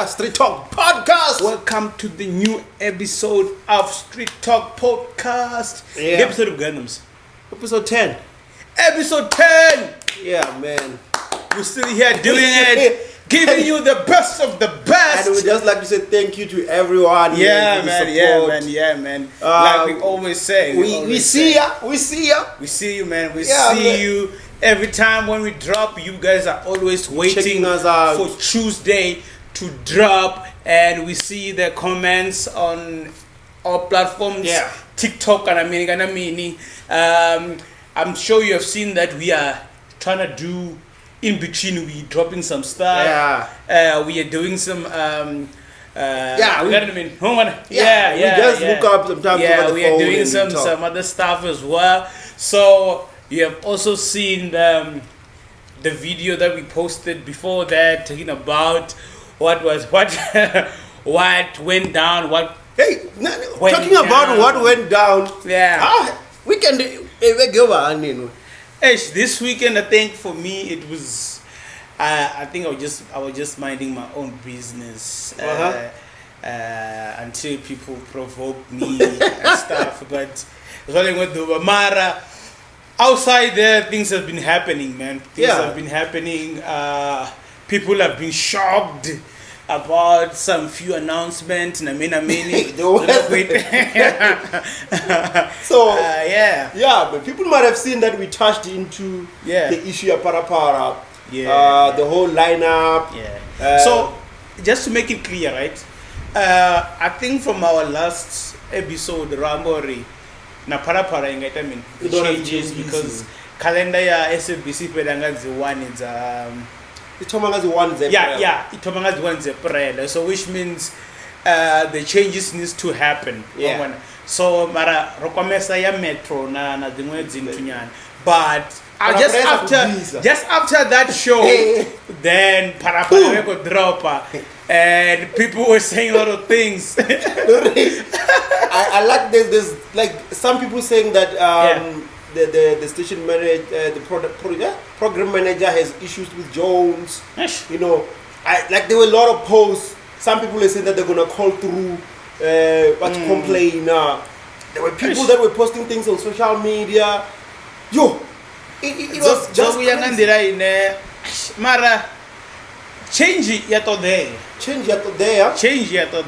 Street Talk Podcast. Welcome to the new episode of Street Talk Podcast. Yeah. Episode of Gundams. Episode 10. Episode 10. Yeah, man. We're still here doing it, giving you the best of the best. And we just like to say thank you to everyone. Yeah, man. Like we always say. We see ya. We see ya. We see you, man. We see you. Every time when we drop, you guys are always waiting us out for Tuesday to drop, and we see the comments on our platforms, TikTok and Mini. I'm sure you have seen that we are trying to do in between. We dropping some stuff. We are doing some. We just look up sometimes. Yeah, we are doing some other stuff as well. So you have also seen the video that we posted before that, talking about what went down, what went down. Yeah. Weekend this weekend, I think for me it was I think I was just minding my own business until people provoked me and stuff. But Mara, outside there, things have been happening, man. Things have been happening. People have been shocked about some few announcements. But people might have seen that we touched into the issue of Phalaphala. The whole lineup. So just to make it clear, right? I think from our last episode, Rambori, na Phalaphala it changes because calendar ya SABC pedangazi one is itomangazi one April. So which means the changes needs to happen. So mara rokomesa ya metro na dingwe zintunyana. But just after that show, then Phalaphala go drop, and people were saying a lot of things. I like this. Like some people saying that the station manager, the program manager has issues with Jones. You know, there were a lot of posts. Some people are saying that they're gonna call through, complain. There were people that were posting things on social media. It was just Mara, change yato there.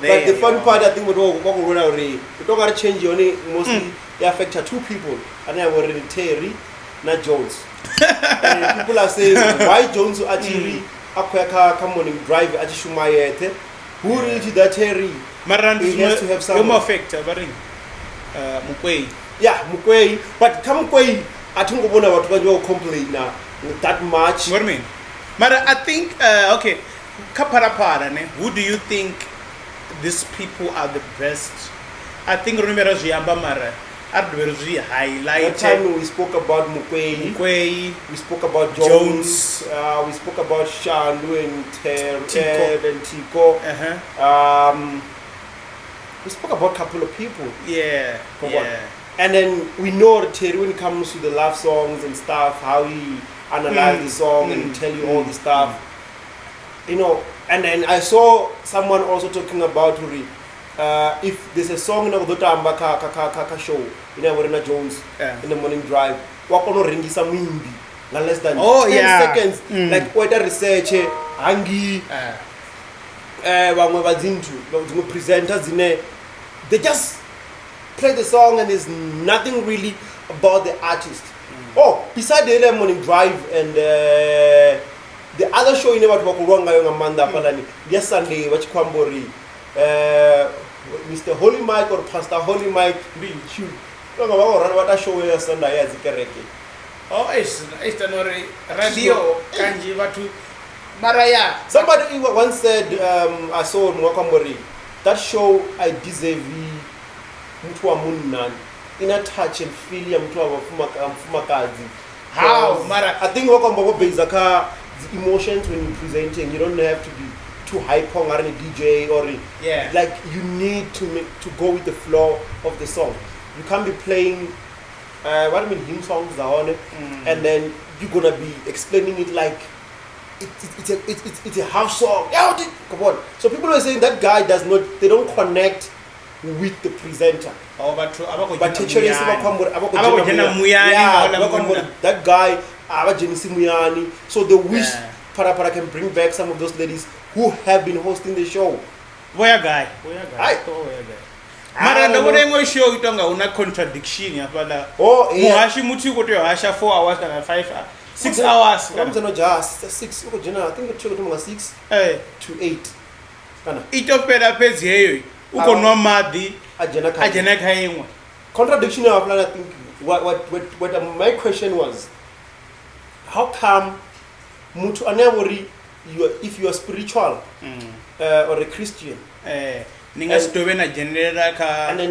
But the fun part, I think, we don't got to change only mostly they affect two people, and I already Terry, not Jones. And people are saying why Jones actually come on and drive at Shumayete. Who really that Terry? He has to have some effect. Mukwei. Yeah, Mukwei. But Mukwei, I think we're going to complain now that much. What do you mean? But I think okay. Who do you think these people are the best? I think remember Mara. Highlighted. That time we spoke about Mukwei, we spoke about Jones. We spoke about Shandu and Ted and Tico. We spoke about a couple of people. And then we know Terry when it comes to the love songs and stuff, how he analyzes the song and tell you all the stuff. You know, and then I saw someone also talking about if there's a song in the show, Verena Jones in the morning drive, wakono ringisa mwimbi na less than 10 seconds. Like what research hangi presenters they just play the song and there's nothing really about the artist. Beside the early morning drive and the other show in about Wakuranga Young Amanda Palani, yes Sunday, watch Kwambori, Mr. Holy Mike or Pastor Holy Mike, Longa ba go rana ba ta show ya Sunday ya zikereke. Oh, Ester no radio kanji batho Maraya. Somebody once said, I saw Mwakambori, that show I deserve mtu wa munna ina touch and feel ya mtu wa mfumakazi. How? Mara. I think Mwakambori basically the emotions when you're presenting, you don't have to be too hype on a DJ or like you need to go with the flow of the song. You can't be playing hymn songs are on it, and then you're gonna be explaining it like it's a house song. Come on. So people are saying that guy they don't connect with the presenter. Oh, but actually, that guy, so they wish Phalaphala can bring back some of those ladies who have been hosting the show. Where guy? Mara ndabona ngo show itonga una contradiction yapala. Muhashi muthi ukuthi uyahasha 4 hours kana 6 hours. Kamzano just 6 uko jena I think it took 6 to 8. Kana. Itopera pezi heyo. Uko no madi ajena khaimwe. Contradiction yapala I think what my question was, how come mutu anabori if you are spiritual or a Christian and then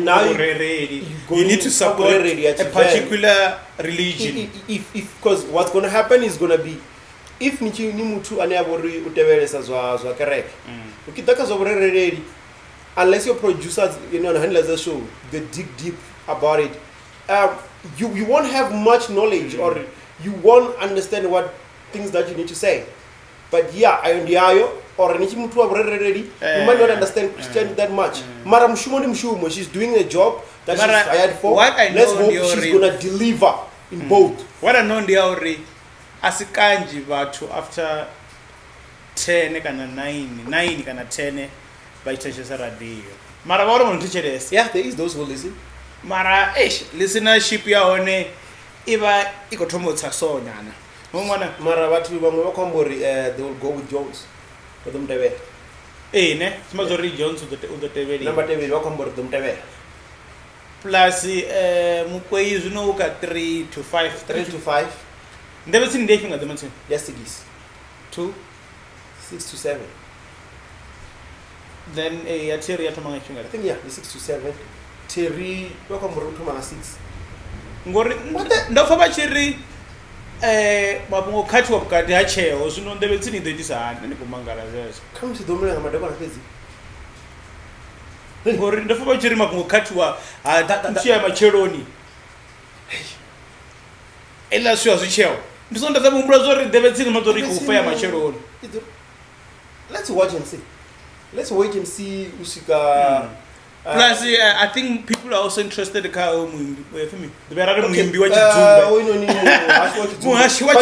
now you need to support a particular religion. If because what's going to happen is going to be if ni mutu anabori utebelesa zwa kereke ukitaka zoborereri unless your producers handle the show they dig deep about it, you won't have much knowledge or you won't understand what things that you need to say. But or you might not understand Christianity that much. Mara mshumo, she's doing a job that she's hired for. Let's hope she's gonna deliver in both. What I know the asikanji bathu after 10 kana 9 kana 10 by churches radio. Mara baro munticheres. Yeah, there is those who listen. Mara listenership ya one iba ikothomotsa so nyana. Mara bathu bamwe bakombori they will go with Jones. For them tebe. Ne, smazori Jones the tebe. Number tebe bakombori them tebe. Plus mukweyi zvino uka 3 to 5. Ndebe tsini ndefinga demantsini. Yes it is. 2 6 to 7. Then yatiri yatomanga chinga. I think the 6 to 7. Terry bakombori utomanga 6. Ngori ndofa bachiri mabungo khathi wabukati hacheho zvino ndebe tsini ndedisana ndikumangala zvezvo. Come to domela ngamadekwana pezi. Ngori ndofa bachiri mabungo khathi wa chiya macheloni. Ela swa zvicheho. Ndisonda zabumbula zori ndebe tsini mazori kufa ya macheloni. Let's watch and see. Let's wait and see usika. Plus, I think people are also interested in the but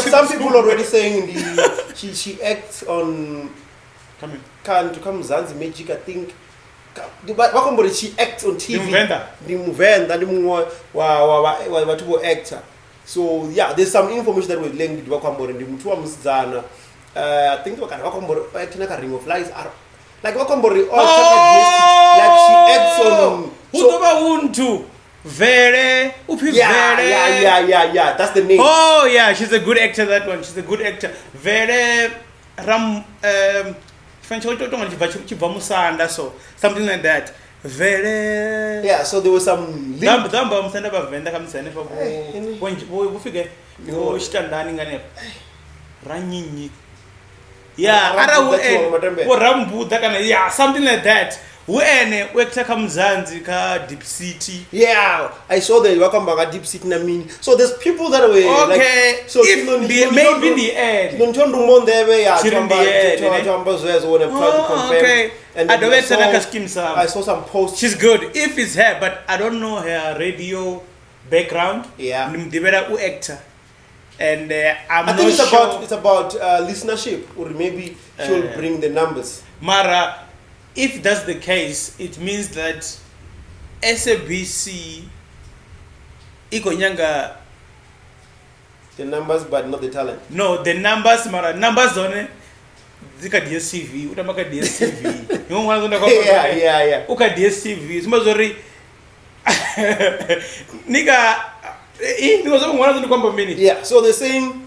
some people already saying she acts on to come Zanzi Magic. I think she acts on TV. The Muvenda, the actor. So yeah, there's some information that we're linked to Wakambori and the Mutua Muzana. I think Wakambori acting like a ring of lies are. Like Wakambori, like she acts on. Yeah. That's the name. Oh yeah, she's a good actor. That one, she's a good actor. Something like that. Yeah. So there was some. Yeah, something like that. Deep City. Yeah, I saw the Wakamba Deep City Namini. So there's people that way. Okay, like, so if maybe the end. Okay. I saw some posts. She's good if it's her, but I don't know her radio background. Yeah. Actor. And I think it's sure about listenership, or maybe she'll bring the numbers. Mara, if that's the case, it means that SABC ikonyanga the numbers, but not the talent. No, the numbers, Mara, numbers on it. Zika DSTV, utamaka DSTV. Yeah. Uka DSTV. Smazori. Nigga, yeah, so they're saying,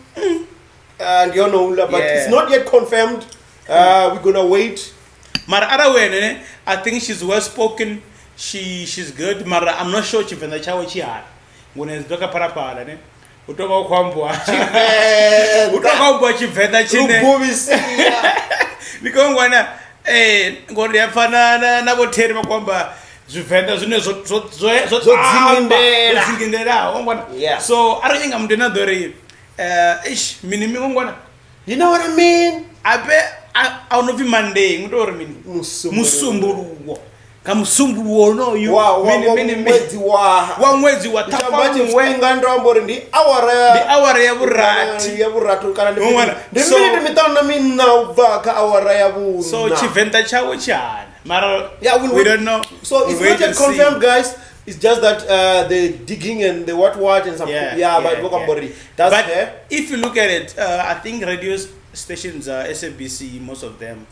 and you know, but it's not yet confirmed. We're gonna wait. I think she's well spoken. She's good. Mara, I'm not sure Tshivenda chawo chihari. When it's doka Phalaphala, ne. Utoka kwambwa. Tshivenda chine. Nikongwana ngori yafanana nabo theri makwamba Tshivenda zvine dzingindera ongwana. So I don't think I'm doing dori minimi ongwana. You know what I mean? I don't know if Monday ngori mini musumburuwo. Kamusumburuwo no you mwezi wa tapamu wenga ndombori ndi awara ya buratu kana ndi minute mitano mina ubvaka awara ya bu. So Tshivenda chawo chana mara we don't know, so it's not yet confirmed, guys. It's just that the digging and the what and some but if you look at it, I think radio stations, SABC, most of them,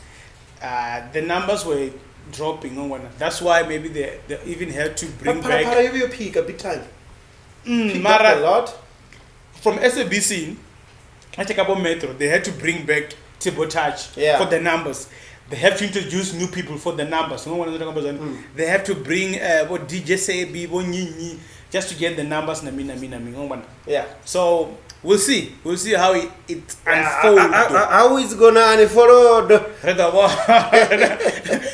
the numbers were dropping. That's why maybe they even had to bring back. But peak a big time. Mara, a lot from SABC. I take about Metro. They had to bring back Touch for the numbers. They have to introduce new people for the numbers. They have to bring what DJ Sebi, just to get the numbers. Yeah. So we'll see. We'll see how it unfolds. How is gonna unfold?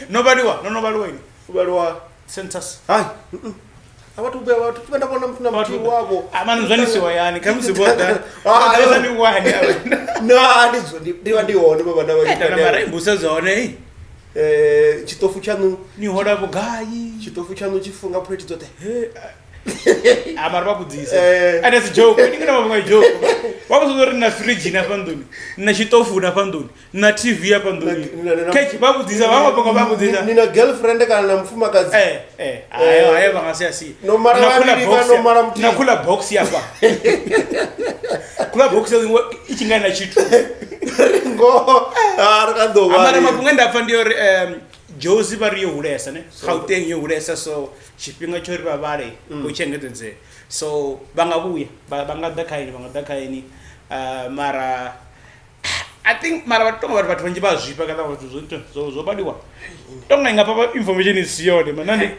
Nobody wa. Census. Hi. I want to be about to chitofu chanu ni hoda bugai chitofu chanu chifunga pretty zote amara bakudzisa and it's a joke ndingina mabanga joke wakuzori na fridge na panduni na chitofu na panduni na TV ya panduni kechi bakudzisa vamabanga bakudzisa nina girlfriend kana na mfumakazi ayo bangasiya si no mara nakula box yapa kula box ichingana chitu ngo rakando amara mabunga ndafa ndiyo Josie vari yohulesa ne Gauteng yohulesa, so chipinga chori vavare kuchengetedze, so bangabuya bangadakaini mara I think mara vatonga vari vathu vanji vazvipa kana vathu zobadiwa tonga ingapa information isiyone manani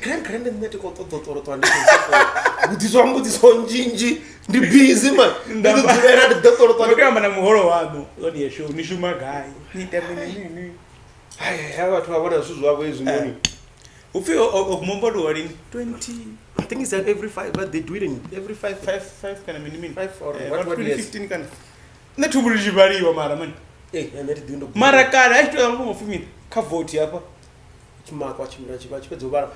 grand net ko totoro twandi budziso njinji ndi busy man ndizira ndi totoro twandi kama na muholo wanu zodi yesho nishuma gai nitemini vathu vavona zvinhu wavo izvimoni ufika okumombodo wari 20. I think it's that every 5, but they do it in every 5 kana mini 5 or what 15 kana netubuli chivariwa mara man net dindo mara kala aitwa ngomufumira ka vote yapa chimakwa chimira chipedza ubara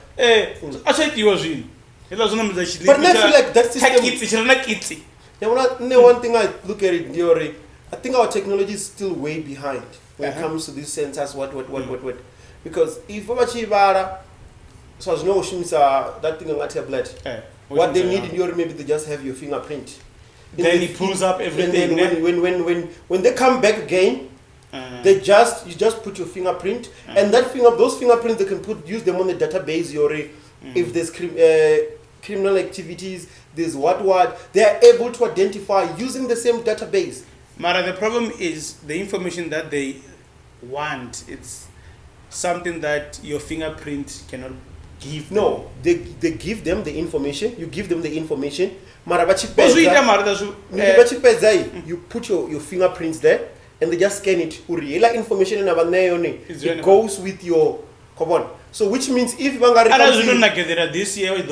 achaitiwa zvinhu hela zvona mudza but I feel like that system kitsi chirana kitsi. One thing I look at it, Diore, I think our technology is still way behind when it comes to these sensors, what. Because if Vachivara, so as no that thing on a tablet, what they need in your maybe they just have your fingerprint. Then it pulls up everything. When they come back again, you just put your fingerprint, and those fingerprints they can use them on the database. If there's criminal activities, there's what they are able to identify using the same database. Mara, the problem is the information that they want. It's something that your fingerprint cannot give. No, they give them the information. You give them the information. Mara, you put your fingerprints there, and they just scan it. Like information it goes with your. Come on. So which means if this year you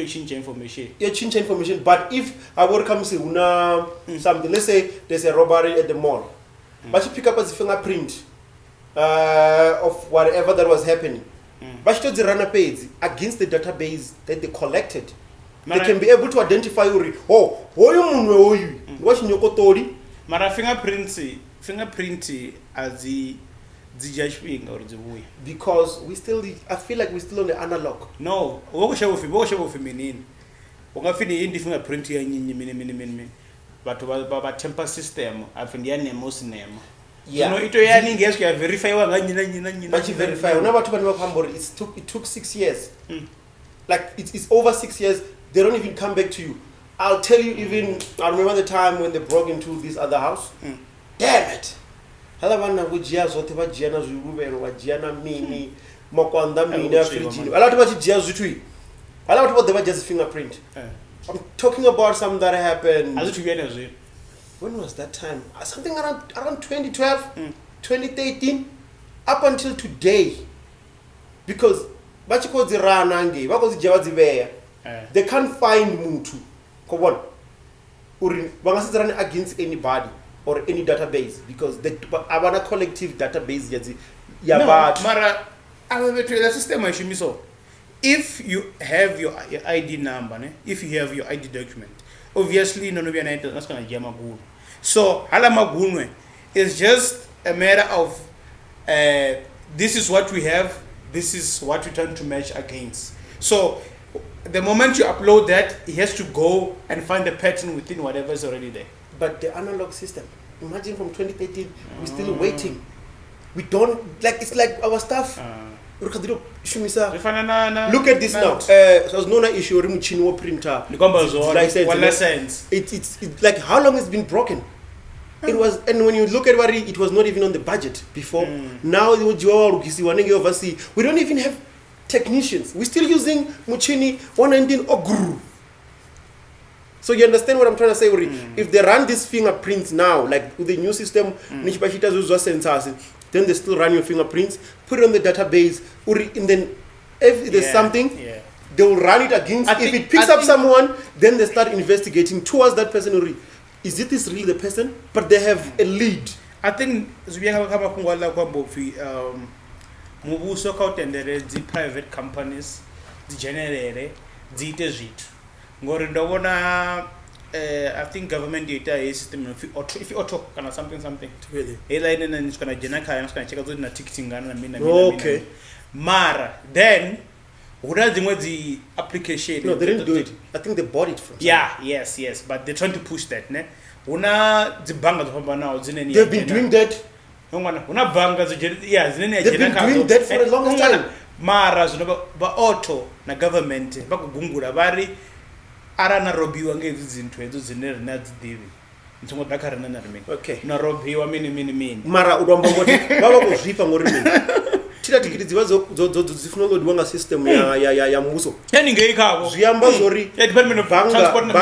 change information. You change information, but if I would come say something, let's say there's a robbery at the mall, but you pick up as a fingerprint of whatever that was happening, but you the runner page against the database that they collected, they can be able to identify you. Watching your kotori. Mara fingerprint as the because I feel like we're still on the analog. No, fingerprint but temper system, I've Nemo. You know, ito yani ngeke ya verify wa nganyina. But you verify. It took 6 years. Like it's over 6 years. They don't even come back to you. I'll tell you. I remember the time when they broke into this other house. Damn it! Halabana wujia zote wa jiana zurube wa jiana mini mokwanda mini afrijini. Ala tuba jia zutui. Ala tuba they were just fingerprint. I'm talking about something that happened. When was that time? Something around 2012, 2013, up until today. Because they can't find Muntu. Come on. Run against anybody or any database because the collective database. The system I should so. If you have your ID number, if you have your ID document, obviously no be an that's gonna jama good. So halamagunwe is just a matter of this is what we have, this is what we trying to match against. So the moment you upload that, it has to go and find a pattern within whatever is already there. But the analog system, imagine from 2013, we're still waiting. We don't it's like our stuff. Look at this now. So there's no issue with printer. License. It's like how long it's been broken. It was, and when you look at it was not even on the budget before. Now we don't even have technicians. We're still using Muchini 119 Oguru. So you understand what I'm trying to say? If they run these fingerprints now, like with the new system, then they still run your fingerprints, put it on the database, and then if there's something, they will run it against. If it picks up someone, then they start investigating towards that person. Is this really the person? But they have a lead. I think mubuso kautendere the private companies the generate the ngori ndobona I think government data is system if auto kana something really line and it's gonna jenaka and it's gonna check out na ticketing na mina okay mara then the application no they didn't do it. I think they bought it from yes but they're trying to push that ne una the banga now they've been doing that. They've been doing that for a long time. Mara ba auto na government bakugungura bari arana robiwa ngezinto ezo zinere nadzidivi ntsongo dakarana na rime okay na robiwa mini mara udomba ngoti baba kuzvipa ngori mini tira tikiti dzivazo dzifuna lodwa nga system ya muso yani ngeikavo zviamba zori department of transport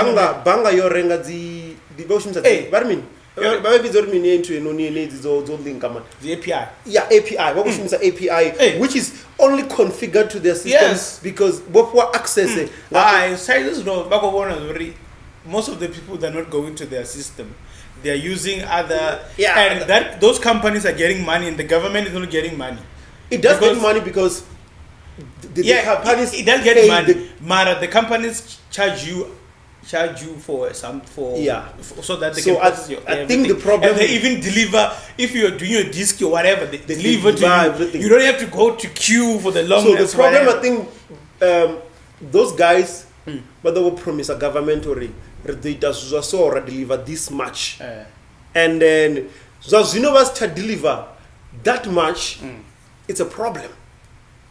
banga yorenga dzi boshimisa vari mini baba bizori mini into enoni nedzizo linka man the API API bokushimisa API which is only configured to their systems because bopwa access say this no bakobona zori most of the people they're not going to their system. They are using other and that those companies are getting money and the government is not getting money. It does get money because the companies it does get money. Mara the companies charge you for so that they can process your I think the problem and they even deliver if you're doing your disc or whatever they deliver to you. Everything. You don't have to go to queue for the long. So the problem I think those guys but they will promise a government or they deliver this much and then Zazino to deliver that much it's a problem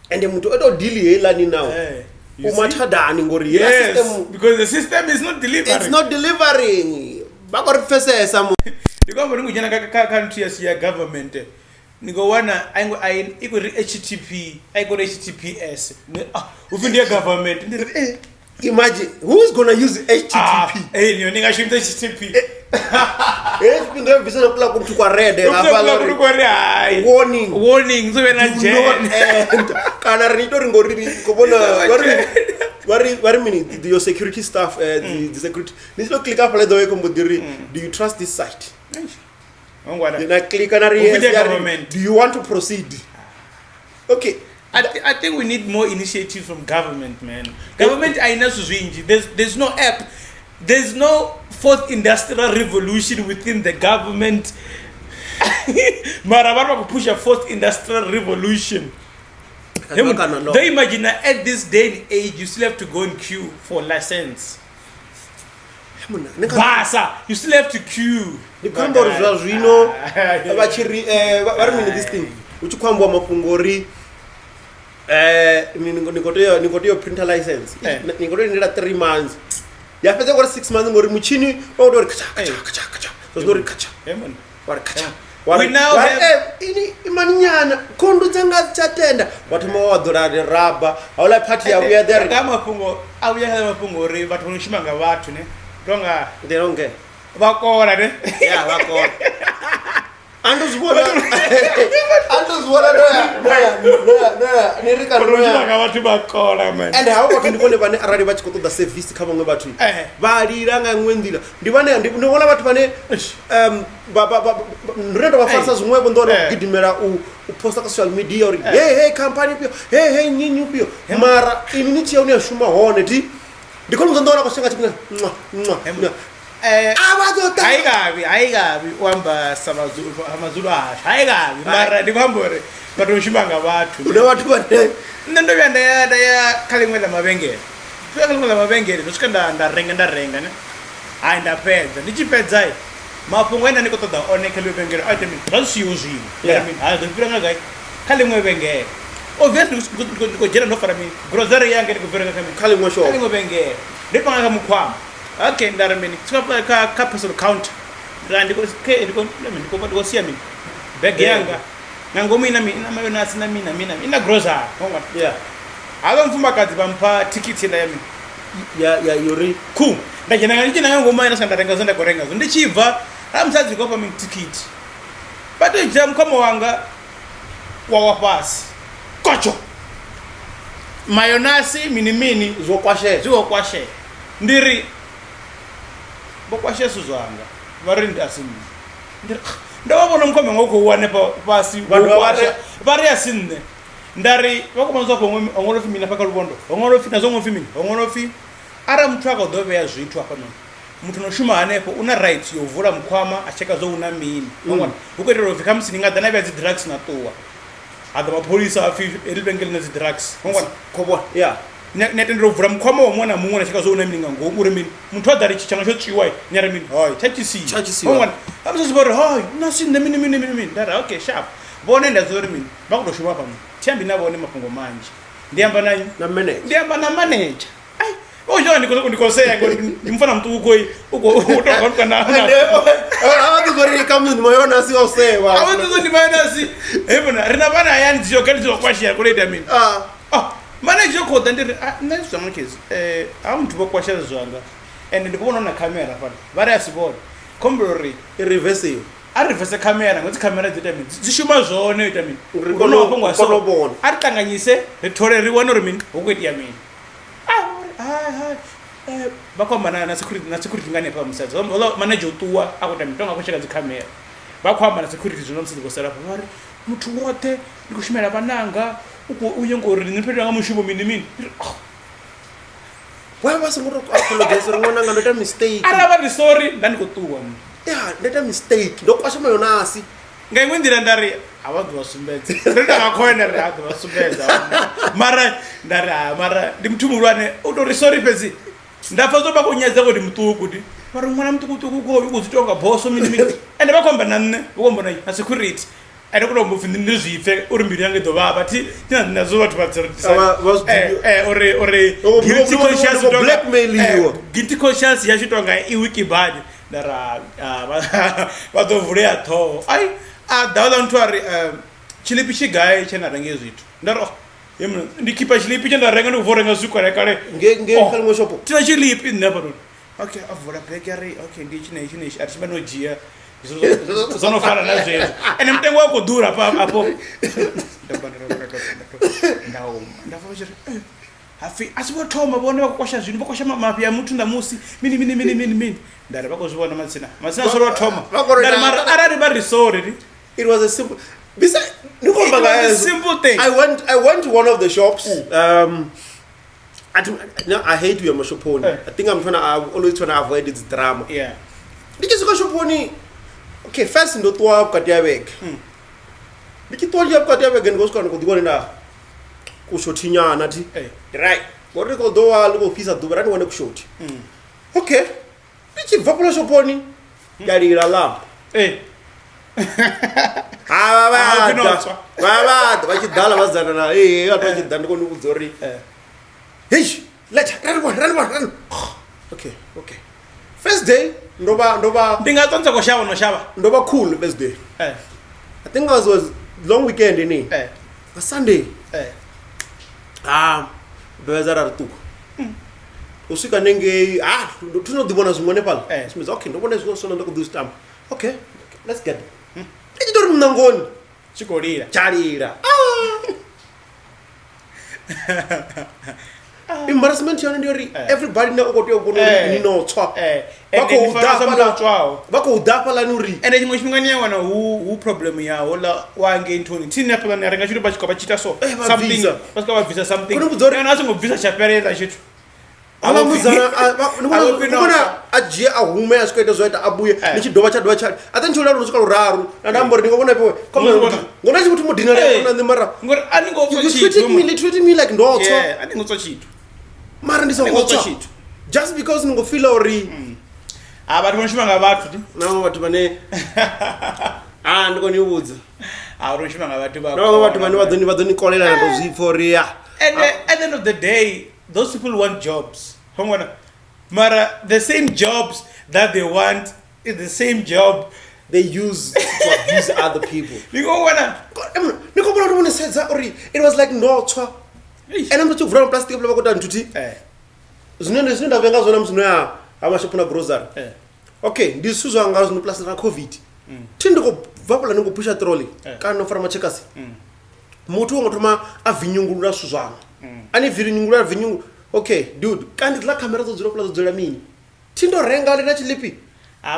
and then to delay now yes, because the system is not delivering. It's not delivering. Country as your government. Nigowana, I equal HTTP, I got HTTPS. Within their government. Imagine who's gonna use HTTP? Hey, you think I should HTTP? Warning. So when I your security staff, the security. Click up do you trust this site? Then I click on do you want to proceed? Okay. I think we need more initiative from government, man. Government there's no app. There's no fourth industrial revolution within the government. Marabara push a fourth industrial revolution. They imagine at this day and age you still have to go in queue for license. Basa, you still have to queue. The Cambo Zvino, this thing, which Cambo Mapungori, Nicodio printer license. Nicodio need 3 months. You have to go 6 months more Muchini or we now have Imaniana, Konduzanga Chatenda, what more do I rubber? All I party are we are there. Gamapungo, I will have a Pungori, but when Shimanga Watune, they don't get. Wako, yeah, Wako. Andus water. Andus water. And how about you want to arrive at the service coming about you? Badi Ranga and Wendila. Divana and no one about Pane. Red of Farsas Webon Gidimera who post social media or hey, company, hey, Ninu Pio, Mara, Initio Shuma Hornety. The Column was saying, Wamba Samazula, Mara, the Vambore, but Ushimanga Vatu. You know what? Nando and they are calling with a Mavenge. Calling with a Mavenge, Luskanda and the ring and the ring. And the pets, the Nijipedzai. Mapunga and Nicotta, or Nickel item, don't use him. I mean, I don't bring a guy. Calling with Venge. Oh, that looks good, general for me. Grocery and get a very calling with Venge. Nipamuquam. Okay, that I mean, it's not like a capital count. And it was let me go see me. Begianga. Nangomina, Mina, in a grocer. Yeah. I don't think I got tickets in them. Yeah, you read. Cool. Like in a woman and the Korengas. And the chiva, I'm such a government ticket. But the jam come wanga, wawa pass. Kocho. Mayonnaise, mini, Zoquashe. Ndiri. Bokwashe suzwanga varinda asini ndabona mkhombe ngoko wane pasi vari asine ndari vakomanzwa ko ongolofi mina paka lubondo ongolofi nazo ngofi mina ongolofi ara muthu akodove ya zwithu apa nona muthu no shuma hanepo una right yo vula mkhwama acheka zo una mini ngona uketero vika msini ngada na vya drugs na towa ada mapolisa afi elibengele na drugs ngona kobo yeah netendero vula mkhwama wa mwana mungona acheka zo una mini ngango uri mini muthu adari chichanga cho chiwai nyara mini hoy chachi ngona amso zibore hoy nasinde mini ndara okay sharp bone ndazori mini bakudo shuma pa Tiambi na bone mafungo manje ndiamba na manager ai ojo nikosea ndimfana mtu uko utoka na awatu gori kama ni moyona si osewa awatu ni mayonasi ebona rina bana yani zio kali zio kwashia kuleta mimi manager ko tandire na some case amtu bokwashia zwanga and ndikubona na camera pala bari asibona kombrori reverse arivese camera ngothi camera dzita mini dzishuma zvone ita mini ukono ngwa so aritanganyise rithore riwona ri mini ukweti ya mini bakwamba na security ngane pa msadzi lo manager utuwa akuta mitonga kucheka dzicamera bakwamba na security zvino msadzi kosera pa vari muthu wothe ndikushimela bananga uko uyengori niphetwa ngamushumo mini why was ngoro apologize ngona ngandota mistake araba sorry ndandikutuwa yeah let a mistake ndokwasha mayonasi ngaimwendira ndari abantu basumbedza renda ngakhona rado basumbedza mara ndimthumulwane utori sorry pezi ndafa zoba kunyadza kuti mtuku kuti mara mwana mtuku ko ukuzitonga boso mini ende bakhomba nanne ukombona na security ende kuno mbufi ndizvife uri mbiri yange do baba ti nazo bathu batsirisa ore guilty conscience blackmail you guilty conscience yashitonga iwiki bad ndara vadovhuleya thoho ai dauda muthu ari chilipi chigaye chenarenga zvithu ndaro ndikipa chilipi chendarenga ndikuvorenga zvikora kale ngekalimo shopo tina chilipi nepato okay avhura bakery okay ndichinechi archibanojia zonofana nazvezvo ende mutengo wakodhura apo ndafachiri hafi asi votoma vone vakukwasha zvinhu vakwasha mapi ya muthu ndamusi mini ndari vakozvivona matsina soro vatoma arari vari sorry it was a simple simple thing. I went to one of the shops. I hate you, Mashoponi. I think I'm always trying to avoid this drama. Yeah. Because Mashoponi, okay, first in the tour, Katiabek. Because told you Katiabek and goes to go in a Kushotinya, Nati. Right. What do you call do a little piece of do, but I don't want to shoot. Okay. chibva shoponi yarira lamp vavada vachidhala vazana na vatu vachidhala ndikoni kudzori hey let run. Okay first day ndova ndingatsonza kushava noshava ndova cool first day I think it was long weekend ini a Sunday bevazara rituko usika nenge tinodivona zvimwe pala simiza okay ndobona zvosona ndokudhisa tamba okay let's get it ichitori mnangoni chikorira charira embarrassment yano ndiyori everybody now okotiwa kuona ninotswa vakoudhapa lani uri ende chimwe chimwe niyawana hu problem yawo la wange intoni tini apela narenga chiri pachika pachita so something pasika vabvisa something kana asingobvisa chaperera chitu alamuzana nikuona ajiye ahume asikuita zvoita abuye nichidhova chadhova chari ata nichiona runosvika ruraru nandambori ndingobona ipewe ngona chikuti mudhina rekonandemara you treating me like ndotswa andingotsochitu mara ndisangotswa just because ningofila uri vatu vanoshuma nga vatu navo vatu vane ndikoniudza vanoshuma nga vatu vatu vane vadhonikolera ndozvipforia and at the end of the day those people want jobs mara the same jobs that they want is the same job they use to abuse other people nikobona tomonesedza uri it was like ndotswa and amtochivhura maplastic pula vakota ntuti zvinoenda ndavenga zvona muzvinoya amashopuna grocery okay ndisu zvanga zvinoplastic covid tindikobvapula ningopusha trolley kana nofara machekasi muti wongotoma avhinyungurura svu zvanga ane vhinyungurura vhinyungu okay dude kandi la kamera dzodzora dzodzora mini tindorenga lena chilipi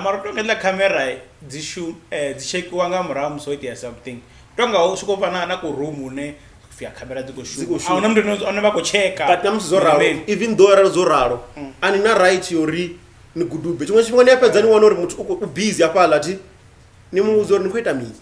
marotonga la kamera dzichekiwa nga murahu musoitia something tonga usvikofana na kuroom ne kufika kamera dzikoshuta auna mndu anovakocheka but namuzoraro even though raro zoraro anina right yori ni gudube chimwe chimwe yapedza ni wana uri muti ubusy apala ati ni muzori nikuita mini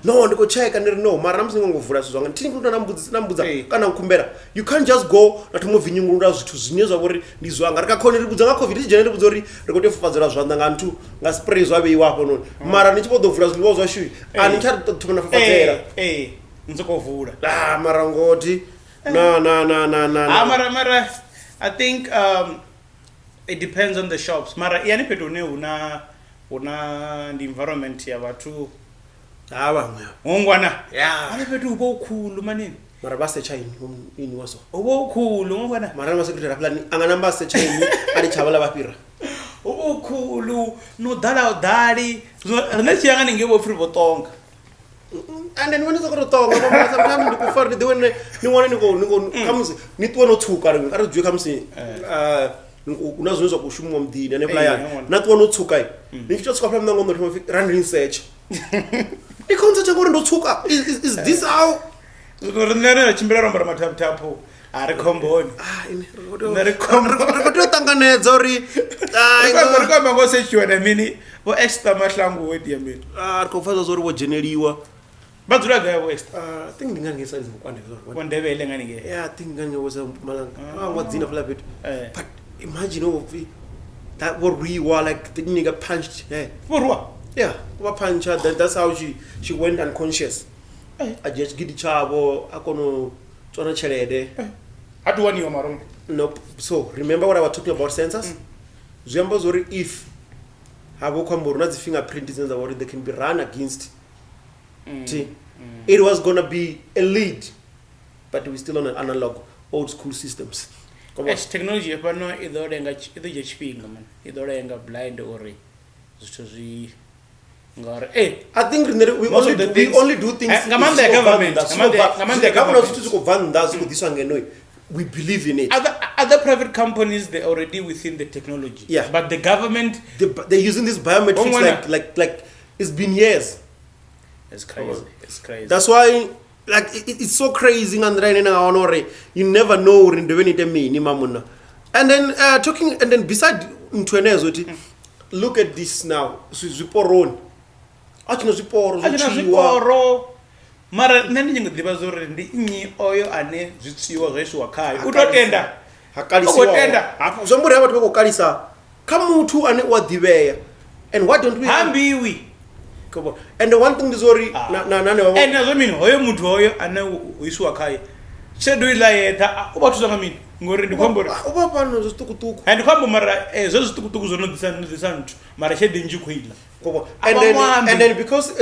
no ndikocheka ndiri no mara namusingongovhura zvanga tini kuti nambudza kana kukumbera you can't just go natomovhinyungurura zvithu zvine zvavori ndizvanga rikakone riri kudza nga covid ichijena riri kudzori rikotefufadzira zvanda ngantu ngaspray zvaveiwapo noni mara ndichipodovhura zvinova zvashui anichatomana fafadzera nzokovhura mara ngoti mara I think it depends on the shops mara yani pedone una the environment ya vatu vamwe ngongwana ane petu ubokhulu manini mara basechaini ini waso ubokhulu ngongwana mara masekretary plani anganamba sechaini ari chavala vapira ubokhulu no dali rine chiyanga ningebo free botonga and then when it's got tonga sometimes ndikufara the when ni wana niko kamusi nitwa no tsuka ari jwe kamusi unazonzwa kushumwa mdini ane plan natwa no tsuka nichitotsuka phala mnango ndo run research ikonza chakuri ndotsuka is this how rinere chimbira romba mataptapo ari komboni rikototanganedza uri rikamba ngosechiwa na mini vo Ester Mahlangu wedi yamini rikofadza zori wojeneriwa badzura gaya vo Ester I think ndingangesaidza kwande kwandevele nganige I think ngangewosa malanga wadzina phala bit but imagine ofi that what we were like the nigga punched vorwa yeah kuba puncha that's how she went unconscious I just gidi chavo akono tsona chelede atu wani wa marongo nope so remember what I was talking about census zwembo zori if habo kwamboro na fingerprint zenza what they can be run against it was gonna be a lead but we still on an analog old school systems technology pano idorenga chipinga man idorenga blind ori zwithu zwi I think we only do things ngamanda government ngamanda government zwithu zikubvanda zikudiswa ngenoi we believe in it other private companies they already within the technology but the government they're using this biometrics like it's been years. It's crazy that's why like it's so crazy and you never know in the mamuna and then talking and then beside Ntwenezo look at this now Tshiporo achino Tshiporo mara nani nyingodhiva zori ndi nyi oyo ane zvitsiwa zveshiwa kai utotenda hakalisiwa hapo zvamburi hapa tikokalisa kamutu ane wadiveya. And why don't we hambiwi come on. And the one thing is already and as I mean hoyo mutu hoyo ane uiswa kai shedo ila yeta ubatu zanga mini ngori ndikwambo ubapa no zitukutuku and kwambo mara zo zitukutuku zono disantu mara shedi njikuila and then because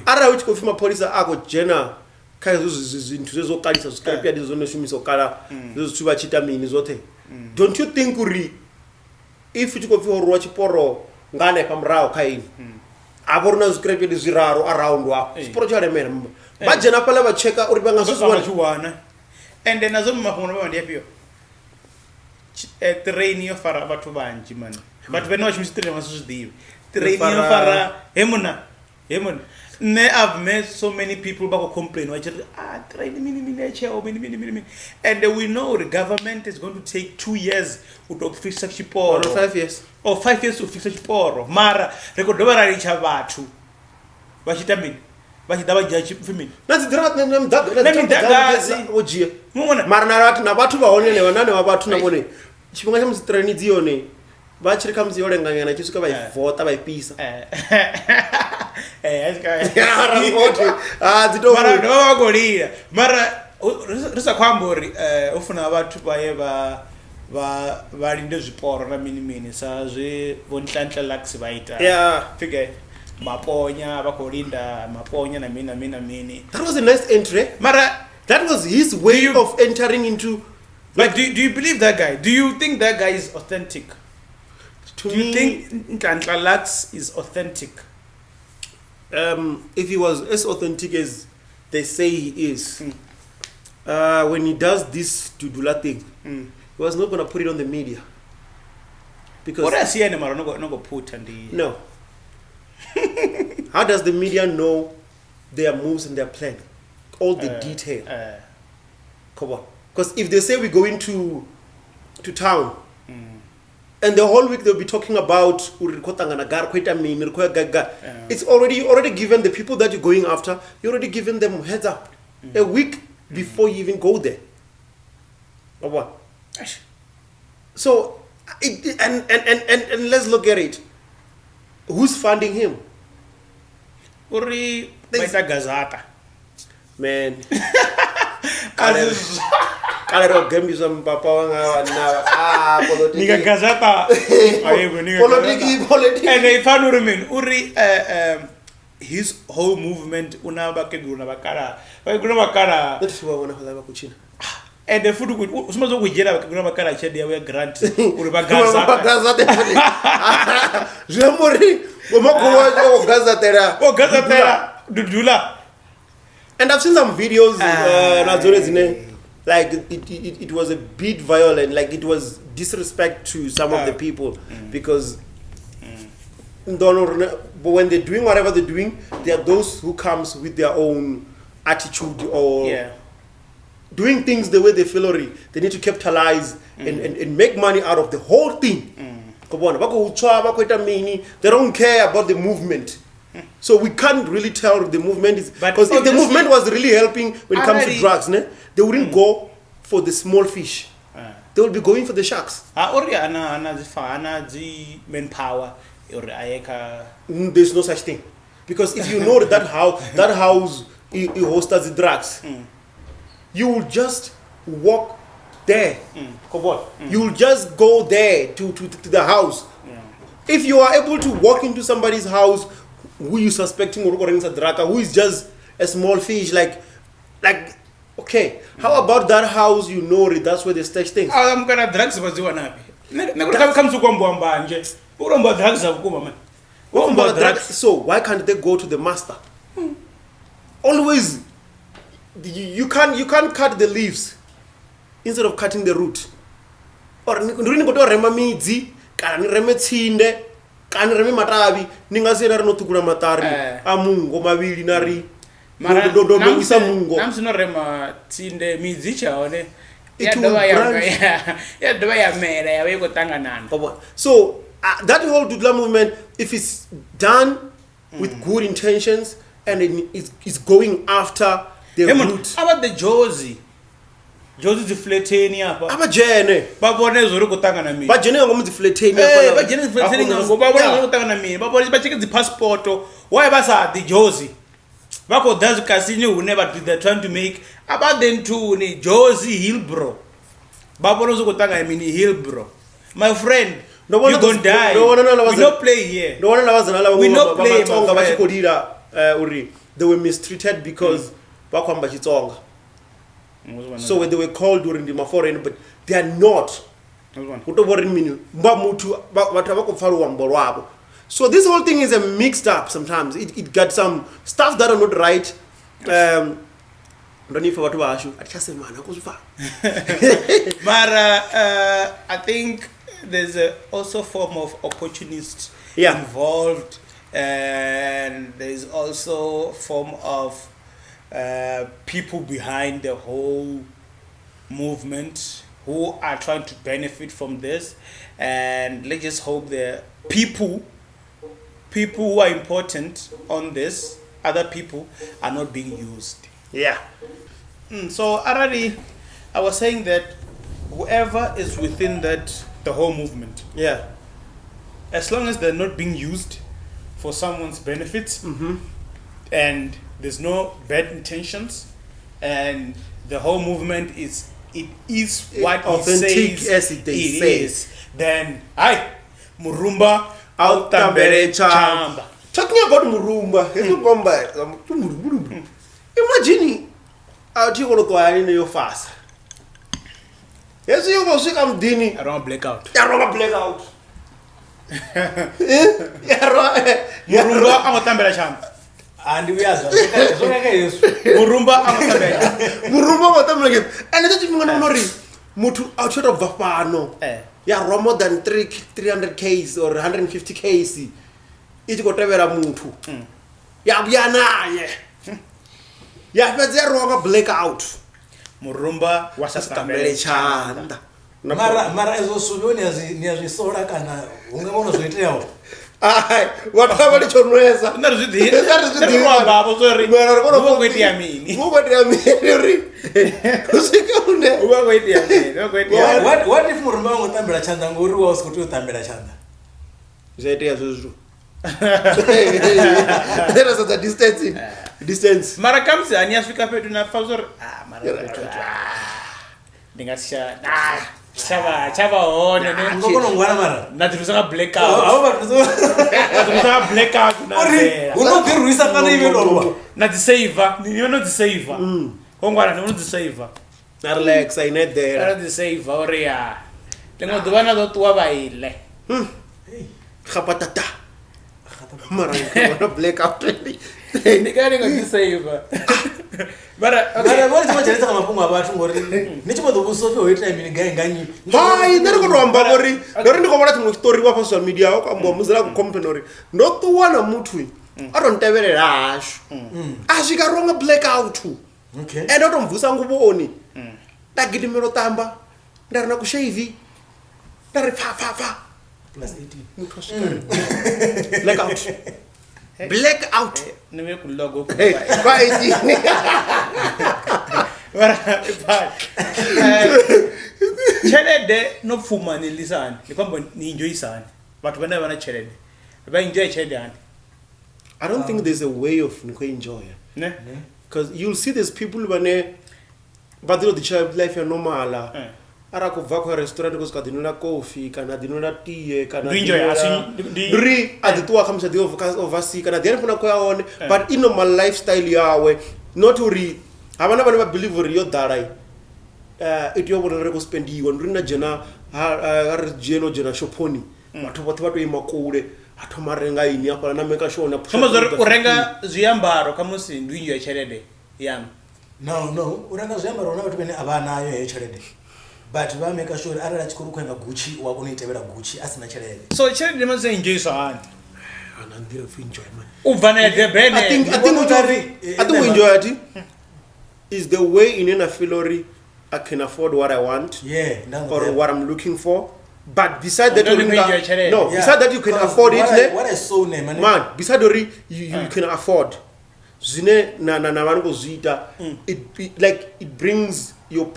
ara which kofima police ako jena kai zintu zezoqalisa zikaripia dizonoshumisa okala zozithuba chita mini zothe. Don't you think uri if you go for Tshiporo ngane pamrao kaini aborna zikaripia diziraro around wa Tshiporo chale mera bajena pala ba checka uri banga zozwana and then azo makhona ba ndiyapio train yo fara bathu banji man but when watch Mr. Nema Media train yo fara hemuna ne I've met so many people back complain train mini and we know the government is going to take 2 years to fix Tshiporo or 5 years or 5 years to fix Tshiporo mara rekodobara richa bathu bachitamini bachidaba jachi fimini nazi drat nemdagazi ojie mara narati na bathu baonene wanane wa bathu nabone chipinga chamu train dzione bachiri kamzi yorenganyana chisuka vaivhota vaipisa mara ndovagorira mara risa kwambori ufuna vathu vaye valinde zviporo na mini sazve vonhlantla laksi vaita fike maponya vakolinda maponya na mini. That was a nice entry mara that was his way of entering into like do you believe that guy? Do you think that guy is authentic? Do you think Nhlanhla Lux is authentic? If he was as authentic as they say he is, when he does this Dudula thing, he was not going to put it on the media. Because what else he not going to put on the... No. How does the media know their moves and their plan? All the detail. Come on. Because if they say we go into town, and the whole week they'll be talking about it's already given the people that you're going after, you're already given them heads up a week before you even go there. So and let's look at it. Who's funding him? Uri baita gazata. Man. Kalero gambisa mpapa wanga na politiki. Niga gazata. Politiki. And if I remember, Uri his whole movement unabake gunabakara. Gunabakara. That's why wana hala kuchina. And the food with usumazo kujela gunabakara chedi yawe grant. Uri bagazata. Gazata. Jamori. Gomako gazatera. Oh gazatera. Dudula. And I've seen some videos like it was a bit violent, like it was disrespect to some of the people because but when they're doing whatever they're doing, there are those who comes with their own attitude or doing things the way they feel, or they need to capitalize and make money out of the whole thing. They don't care about the movement. So we can't really tell the movement is because if the movement was really helping when it comes to drugs, they wouldn't go for the small fish. They will be going for the sharks. Manpower. There's no such thing, because if you know that house it hosts the drugs, you will just walk there. You will just go there to the house. If you are able to walk into somebody's house who you suspecting who is just a small fish, like okay, how about that house? You know that's where they stash things. I'm gonna drugs so why can't they go to the master? Always you can't cut the leaves instead of cutting the root. Or kan reme matavi ninga sena re no tukura matari amungo mavili nari do isa mungo namsino rema tsinde midzi chaone ya dova ya mera ya weko tanganana. So that whole Dudla movement, if it's done with good intentions and it's going after the root. How about the Josie? Jozi dzifleteni apa. Abajene. Babone zuri kutangana mini. Bajene ngomu dzifleteni apa. Bajene dzifleteni ngo babone zuri kutangana mini. Babone bachike dzipassport. Why basa the Jozi? Bako dazu casino who never did they're trying to make about them too ni Jozi Hillbro. Babone zuri kutangana mini Hillbro. My friend, you gonna die. We don't play here. We don't play. They were mistreated because bakwamba Chitsonga. So when they were called during the foreign, but they are not. So this whole thing is a mixed up sometimes. It got some stuff that are not right. But I think there's also a form of opportunist involved, and there's also a form of people behind the whole movement who are trying to benefit from this, and let's just hope the people who are important on this, other people, are not being used. So already I was saying that whoever is within that the whole movement, as long as they're not being used for someone's benefits, and there's no bad intentions, and the whole movement is what authentic as it is, then Murumba out chamba. Talking about Murumba, imagine out you go to your fast. Yes, you go see I'm Dini. I don't blackout. Blackout. Murumba amatambela chamba. And we are Murumba amatambela. Murumba amatambela. And that's what I'm going Mutu outside of Vapano. Yeah, more than 300 Ks or 150 Ks. It's got ever a Mutu. Yeah, but they're wrong blackout. Murumba was a chanda. Mara is also near the Sora Kana. Whatever it's on Reza. That is the one, Baba. Sorry, we're going to mean. What if Murumba was Tambra Chanda Guru was to Tambra Chanda? There is a distance. Marakamsi, and yes, we can put in a father. Chava on and I'm going to Guanamara. Not to a blackout. Blackout. Not the saver. You're not the saver. Hongwana, not the saver. Alex, I net there. Not the saver. Oria. Then what do I not to avail? Kapatata. Maranga, blackout. The guy of the saver. But what is much about Nichimo the Busofi or time in Gangi? Hi, never go on Babori. I don't know what story was social media or company. Not the one I'm Mutui. I don't tell it rash. As you got wrong a blackout too. Okay. And I don't Busango. That get him a tamba. They're not shavy. They're plus 18. Blackout. Blackout. Never could logo. Chelede no fumani lisan. You come enjoy san. But whenever I chelede, I enjoy chelede. I don't think there's a way of enjoy. Because you'll see these people when they, but the child life is normal. Ara ko va ko restaurant ko ska dinuna coffee kana dinuna tea kana ri aditua kamsa dio oversee kana dia puna ko yaone but in normal lifestyle yawe not uri abana bana believe uri yo darai it yo bona ko spend you rina jena har jeno jena shoponi batho imakule athoma renga ini apa na make sure na kama zori urenga ziyambaro kama si ndwinyo ya chelede yam no urenga ziyambaro na batho bene abana yo ya chelede. But we make sure ara chikuru kwenda Gucci wa kunitebera Gucci asina chelele. So chelele must enjoy so on. And I'm enjoy man. Uvana de bene. I think we enjoy it. Is the way in a filori I can afford what I want. Or what I'm looking for. But beside that, beside that you can afford it. What I saw name man. Beside the you can afford. Zine na zita. It like it brings you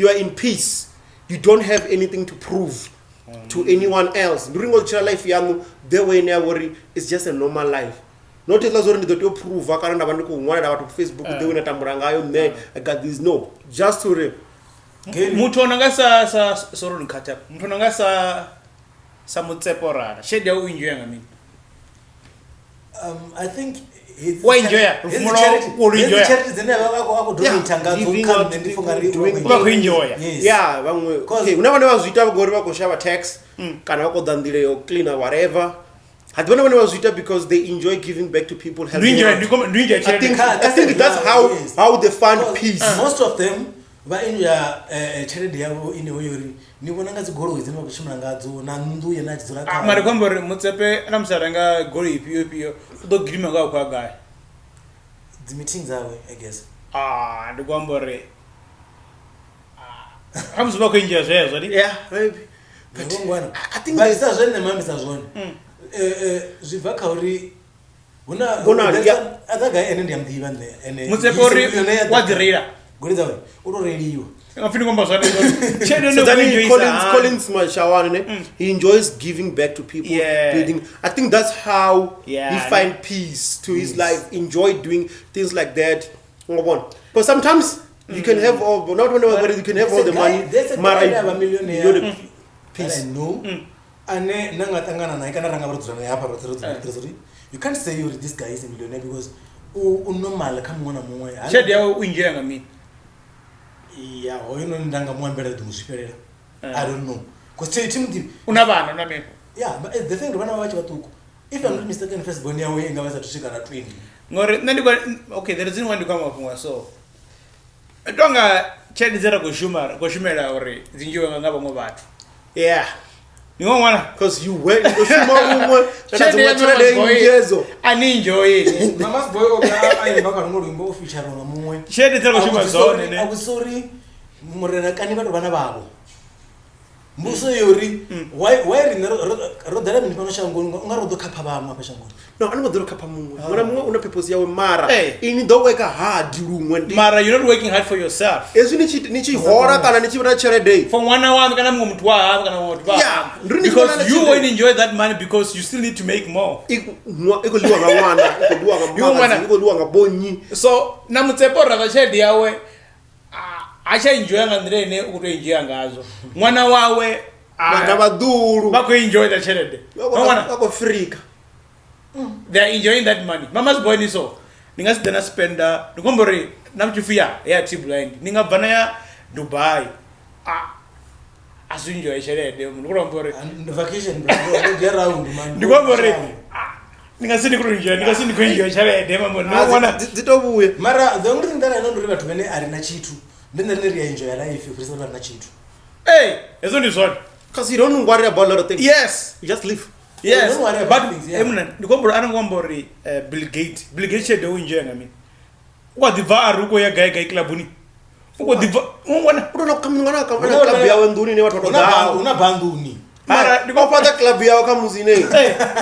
are in peace. You don't have anything to prove to anyone else. During all your life, the way near worry is just a normal life. Not as long as you prove. I can't have to Facebook. I got this. No, just to. Muthu onanga sorry nkhatha. Muthu onanga sa Tshiporo. Shade ya uenjoy ngami. I think his charity yeah, okay, unavana vazvita vagori vakoshava tax kana vakodhandire or clean or whatever. Hadivana vana vazvita because they enjoy giving back to people. I think that's how they find peace. Most of them enjoy charity yavo in the nivona ngazi goloi dzino kushimira ngadzo na ndu yena chidzora ka mari kwambori mutsepe namsaranga goloi ipiyo do grima nga kwa guy the meetings awe I guess ndikwambori hamzuba kuinjia zvezo ndi yeah maybe but I think but isa zvene mamisa zvone zvibva kauri una other guy ene ndiyamdiva ene mutsepori wadirira golidza we uroreliwa Collins Mashawan, he enjoys giving back to people. I think that's how he find peace to his life. Enjoy doing things like that. But sometimes you can have all, not whenever you can have all the money. There's a guy I have a millionaire. Peace. I know. You can't say this guy is a millionaire because normal come on a moment. Yeah, or you know, Nanga better to superior. I don't know. Because Unabana, I mean. Yeah, but the thing when I watch what if I'm not mistaken, first Bonia way and Gavasa to shake a twin. Okay, there isn't one to come up with so. I don't check the Zera Goshumera or Zinjo and Nabonovat. Yeah. You don't want because you went to I enjoy it. Mama's boy, I am not going to move each other on a moon. Share the television. I was sorry, Morena Caniva Vanababo. Muso Yuri, why in Rodam in Panashan going on the Capabama? No, I don't know the Capamu. When people say Mara, in the work a hard room when Mara, you're not working hard for yourself. Isn't it Nichi Hora and Nichi day? For 1 hour, I'm going to yeah, because you won't enjoy that money because you still need to make more. So, Namutepora, I said the hour. I enjoy Andre Urenjia Gazo. 1 hour, I enjoy the charity. Freak. They are enjoying that money. Mama's boy is so. Ningas dana spender. Nukombori namchufia. Yeah, blind. Ninga banaya Dubai. As you enjoy charity. Nukombori. And the vacation, they're around man. Nukombori. Ninga sini kuenjoy. Ninga sini kuenjoy charity. Mara, the only thing that I don't remember to many are in a chitu. Then they really enjoy life if you not chitu. Hey, it's only so. Because you don't worry about a lot of things. Yes. You just live. Yes, but I don't want Bill Gates. Bill Gates said they enjoy. I mean, what the VAR ruko ya guy klabuni. What the una club ya wenduni ne watu una banduni. Mara ndiko pata club ya kama muzine.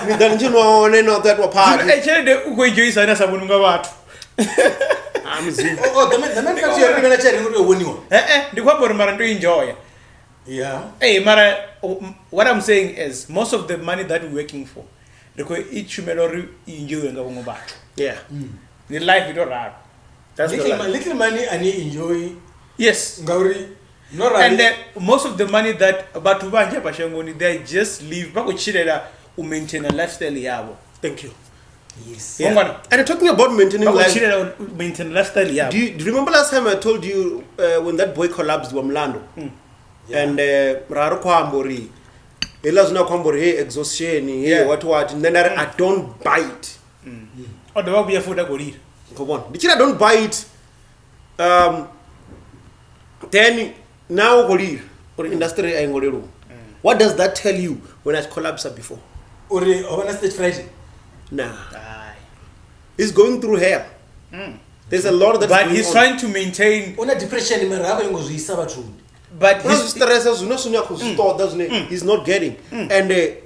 Ni danjino waone no that wa party. Eh chede uko enjoy sana sabuni nga watu. Amuzine. The man catch you na chere ngo woniwa. Ndiko bora mara ndo enjoy. Yeah. Hey, Mara, what I'm saying is most of the money that we're working for, each human enjoy and go back. Yeah. The life you don't have. That's little money and you enjoy. Yes. Gauri. No and most of the money that about Ubanja Pashangoni, they just live back with Chidera who maintain a lifestyle yabo. Thank you. Yes. Yeah. And talking about maintaining lifestyle yabo. Do you remember last time I told you when that boy collapsed with Mlando? And Raro Kwambori, Elazuna Kwambori, exhaustion, what, and then I don't buy it. Or the work be a food I go eat. Come on. Did I don't buy it? Then now or industry angle. What does that tell you when I collapsed before? Or on stage Friday? Nah. He's going through hell. There's a lot that. But he's trying to maintain. On a depression in Marago. But his stresses he's not getting. And there's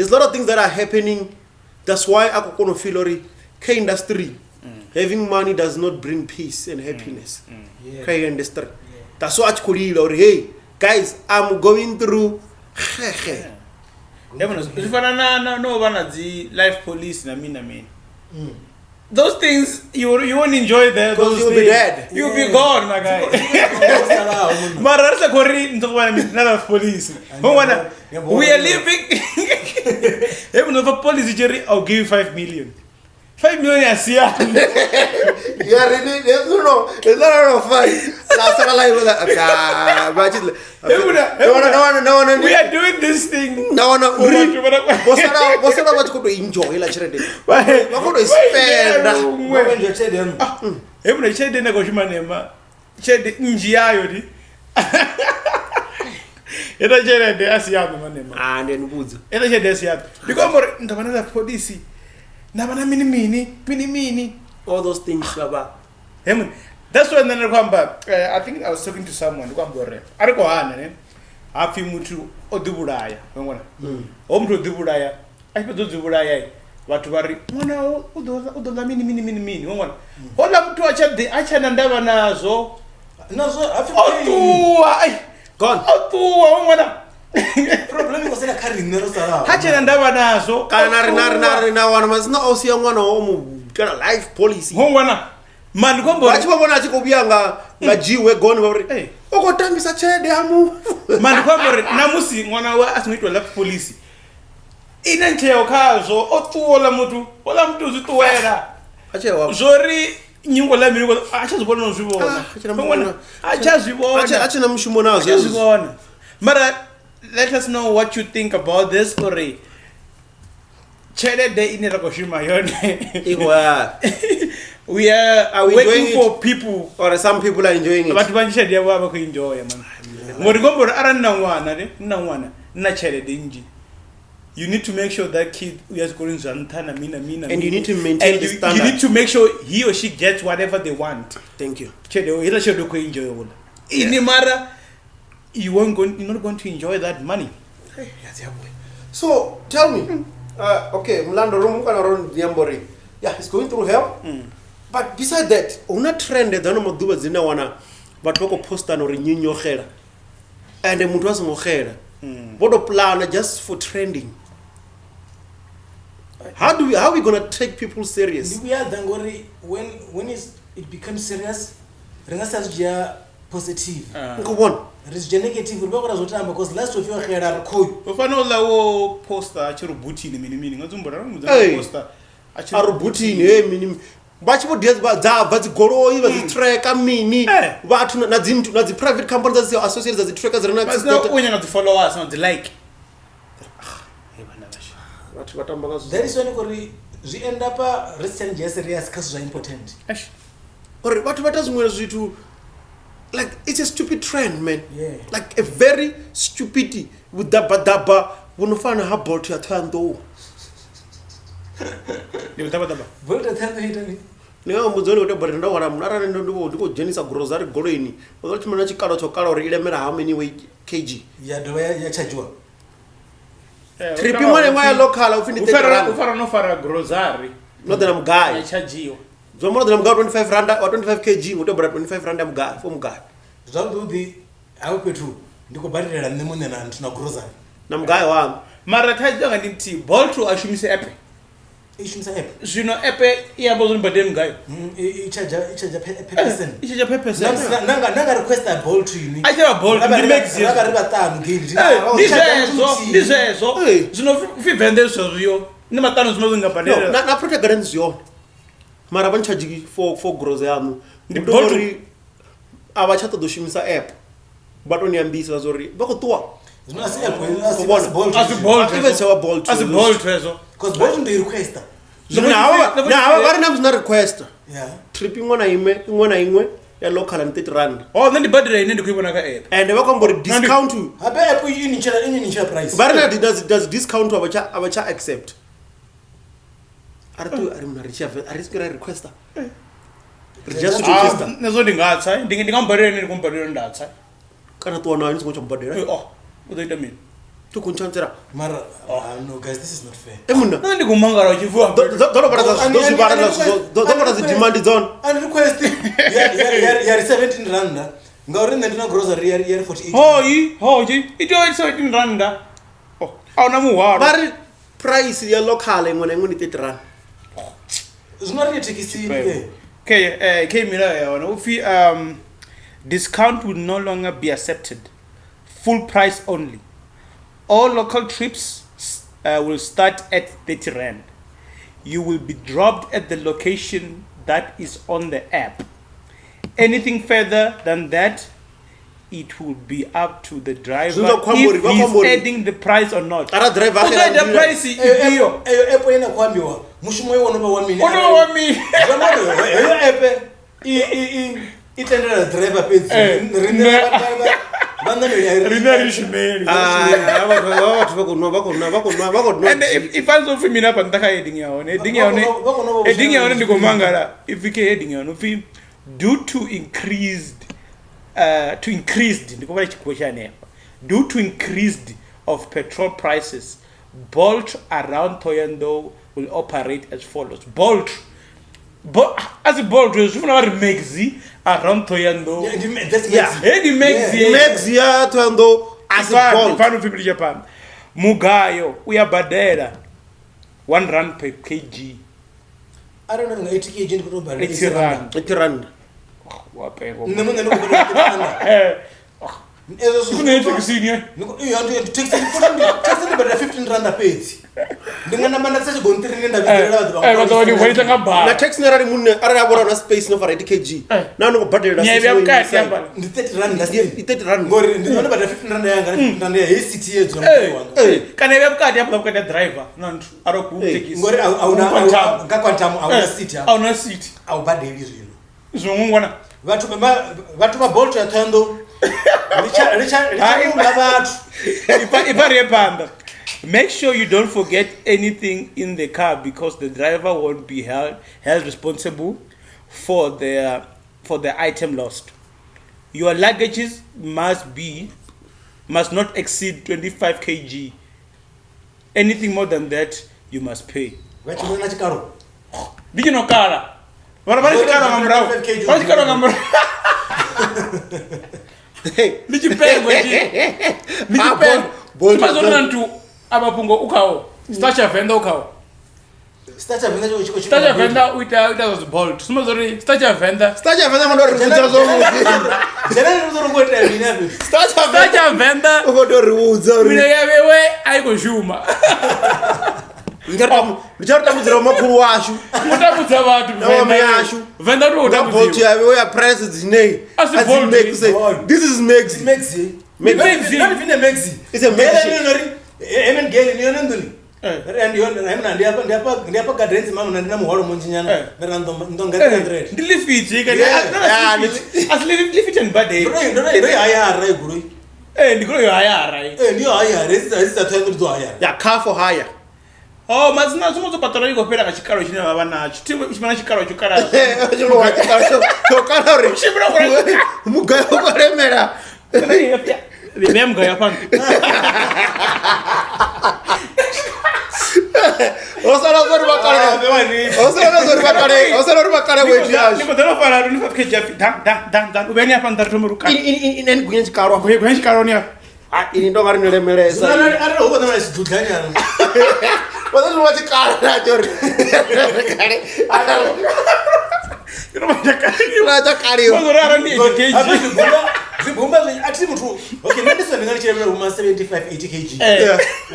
a lot of things that are happening. That's why I could feel K industry. having money does not bring peace and happiness. Okay, understand? That's what I or hey guys, I'm going through. If I no one the life police na mean. Those things you won't enjoy there. Because you'll be dead. You'll be gone, my guy. Marasa kori ntokuwa police. We are living. Even if a police jury, I'll give you 5 million. 5 million a year. You are really no. It's not a fun. No. We are doing this thing. No. What's what could we enjoy? Like what could we spend? Even I said the negotiation. Said the India yodi. Ita jere de Asia manema. And then woods. Ita jere de Asia. Because more ntabana police. Nabana mini. All those things, Baba. That's why then I think I was talking to someone. I go on. I feel mutu oduburaya. Omru duburaya. I put duburaya. What worry? Mwana udola mini. Hola mtu acha nandava nazo. Nazo I feel gone. Mwana. Problem is that carry nero sara. Hacha nandava nazo. Kana wana mazina osia mwana omu kana life policy. Mwana. Man kombo. Wachibona achikobia nga jiwe gone bari. Okotambisa chede amu. Man kombo namusi mwana wa asmitwa life policy. Ina ncheo kazo otuola mutu ola mtu zituwera achewa zori nyingo la miri acha zibona nzibona acha zibona acha na mshumo nazo zibona mara let us know what you think about this story chede de inera koshima yone igwa we are waiting for people or some people are enjoying it but banjisha dia baba ko enjoy man ngori gombo aran na wana na chede de inji. You need to make sure that kid is going to Zantana, mina. And you need to maintain the standard. You need to make sure he or she gets whatever they want. Thank you. You're not going to enjoy that money. So, tell me, okay, Mlando, yeah, he's going through hell. But besides that, una trend that no maduba zina wana, but wako posta no renew hera. And the mutwas mohera. What a plan just for trending. How are we gonna take people serious? We are dangori when it becomes serious, rengasas positive. Go on. It's negative because last of your hair are cold. Ofano poster achiro buti ni mini ngazumbora poster achiro buti ni mini bachibo dias ba goro iba track amini bathu na zi private companies that associated as the trackers rena but no when you followers not like that is when we end up recent serious cases are important or what does to like it's a stupid trend, man. Yeah. Like a very stupidity with daba unofana habot ya Thohoyandou. Ni daba. Volta tando hitani. Ni muzoni wote barenda wana mnara ndiko jenisa grocery goroini. Wazoti mana chikalo chokalo rile mera how many weight kg. Ya doa ya chajua. Tripi mwana local ufini ufara no fara grocery. No than am guy. Ya chajio. Zomo than am guy 25 randa or 25 kg wote bara 25 randa am guy from guy. Zomo the awetu ndiko barira nemone na ntuna grocery. Na mguy wangu. Mara tajanga ndimti bolto ashumise epe. Ishimisa epe. Zino epe iyabozoni badem ngayo. Ichaja pepesen. Ichaja pepesen. Nanga request a bolt to you. Acha bolt ni mix. Nanga riba tanu ngindi. Dizezo. Zino fi vende sorio. Ni matano zimo ngapandela. Na protect gardens yo. Mara banchaji for grocery yamu. Ndi bolt abachata doshimisa app. But on yambisa zori. Bako tuwa. Zima si app as bolt. Even say bolt. As bolt rezo. Because bolt ndi request. Na vari names na request. Yeah. Tripping ngona imwe ya local and 30 rand. Oh, then the budget ine ndikuibona ka app. And they wakombo discount you. Abe app ini price. Barna does discount abacha accept. Aratu arimna riskira requester. Just requester. Nazo ndingatsa ndingambharira nini kumbharira ndatsa. Kana tuona nisi ngocha mbadera. Oh, uzoita mini. to kunchansera Mara, no guys, this is not fair. emuna Nandi kumangara chifuwa. don't para the demand zone And request, you're 17 randa. Ngauri ndina grocery yari 48. Hoji, ito 17 randa. Oh, awuna muhwaro. mari price ya local ngone ngone 30 rand Zvinori tikisi. Okay, mira yona ufi discount will no longer be accepted. Full price only. All local trips will start at 30 rand. You will be dropped at the location that is on the app. Anything further than that, it will be up to the driver if he's adding the price or not. Ara driver the price iyo. Epo ina kwambiwa. Mushumo iwo no 1 million. Ono 1 million. Epe itendera driver pezi. And if I so feel up and heading ndikomangara if we heading yaone due to increased due to increased of petrol prices, Bolt around Thohoyandou will operate as follows. Bolt as a Bolt is Maxi around Thohoyandou. Maxi Thohoyandou as a Bolt. Fan Japan. Mugayo uyabadela 1 rand per kg. I don't know 80 kg in Kuruba. 80 rand. Wapeko. $15 rand paid. Na tax nerari munne ara bora na space no for 80 kg. Na no budget na 30 rand na 30 rand. Ngori ndino bada 15 rand yanga 15 rand ya 6 years kana webcard yapha kwa driver nantu aroku tekisi. Ngori auna ngakwantamu auna seat ya. Auna seat. Awubadeli zvino. Zvongwana. Vatu ma Bolt ya Thohoyandou. Make sure you don't forget anything in the car because the driver won't be held responsible for the item lost. Your luggages must not exceed 25 kg. Anything more than that, you must pay. Did you know car? Abapungo ukawo stacha venda ukawo stacha venda uita was Bolt sumazori stacha venda mandori rudza zomu jana ndozongota ina stacha venda ukodori rudza mine yawewe aikoshuma ndichatambudzira makuru washu mutambudza vatu venda ndo Bolt yawe ya price dzinei as Bolt this is Maxi it's a Maxi Emen gele ni yonenduli. And yon ndiapa gadrens mama ndina muhoro munjinyana. Ndonga 300. Ndilifiti kana as lifiti and bade. Ndo ayara iguru. Ndikuro yo ayara. Ndiyo ayara. Isa Thohoyandou ndo ayara. Ya car for hire. Oh, mazina sumo patara iko pera kachikaro chine baba nacho. Chimana chikaro chukara. Chilo wachikaro chokara uri. Chimana kure. Mugayo kuremera. Remember your pan. Osana zori bakare wetu yaje. Niko dalo fara ni fafike jafi dan ubeni apa ndar tumuruka. Ini gwenye chikaro. Gwenye chikaro ni. Ini ndo ngari nilemeleza. Ara uko na sidudanya. Wazali wachikaro na jori. Kari. Wazorara ni keji. Zibumba ati mtu okay ndisa ndingani chiremera kuma 75 80 kg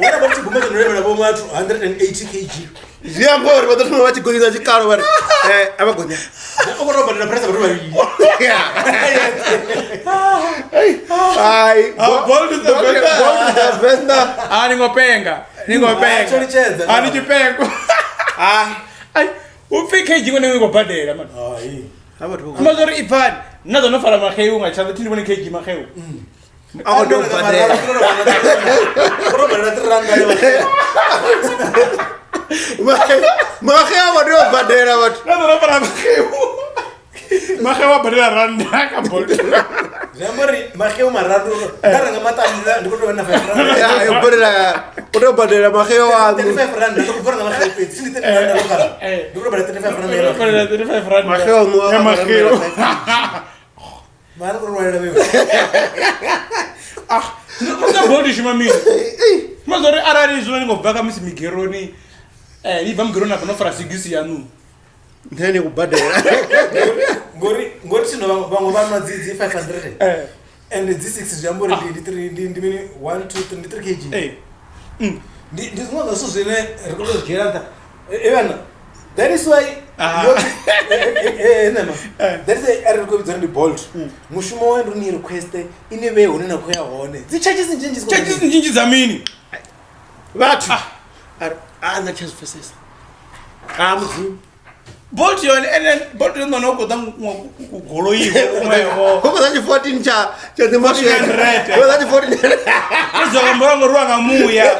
wana bati zibumba zvinoremera boma 180 kg zviambori vatotuma vachigonyesa chikaro vari avagonya okorobana price vari vari Bolt the venda ningopenga anichipengo ai ufike jingone ngobhadela man mazori ifani nazo nofala makheu ngachaba thini bone keji makheu ndo badela korobana 300 makheu ndo badela watu nazo nofala makheu Mahlangu badela randa ka Bolt. Jamori Mahlangu marado. Karanga matanda ndiko to na 5 rand. Ya yo badela. Udah badela Mahlangu wangu. 35 rand ndiko bora Mahlangu peti. Sini 35 rand lokala. Ndiko bora 35 rand. Badela 35 rand. Mahlangu ya Mahlangu. Mara ko wala mimi. Ndiko Bolt shimami. Mazori arari zweni ngobvaka misi migeroni. Iva mgeroni apa nofara sigisi yanu. Ndene kubadela. Ngori sino vangu vana dzidzi 500. And this 6 jambori ndi mini 1 2 3 kg. Ndi zvinova so zvine rikulo geranta. Evana. That is why Nema. That is ari rikubidzana ndi Bolt. Mushumo wenu ni request ine ve hone na khoya hone. Dzi charges njinji zamini. Vathu. Ana chazifesesa. Amzi. Bolt yone and Bolt no no kuda kugoloyiwe umweho. Koko zathi 14 cha demoshe. Koko zathi 14. Izokambora ngorwa ngamuya.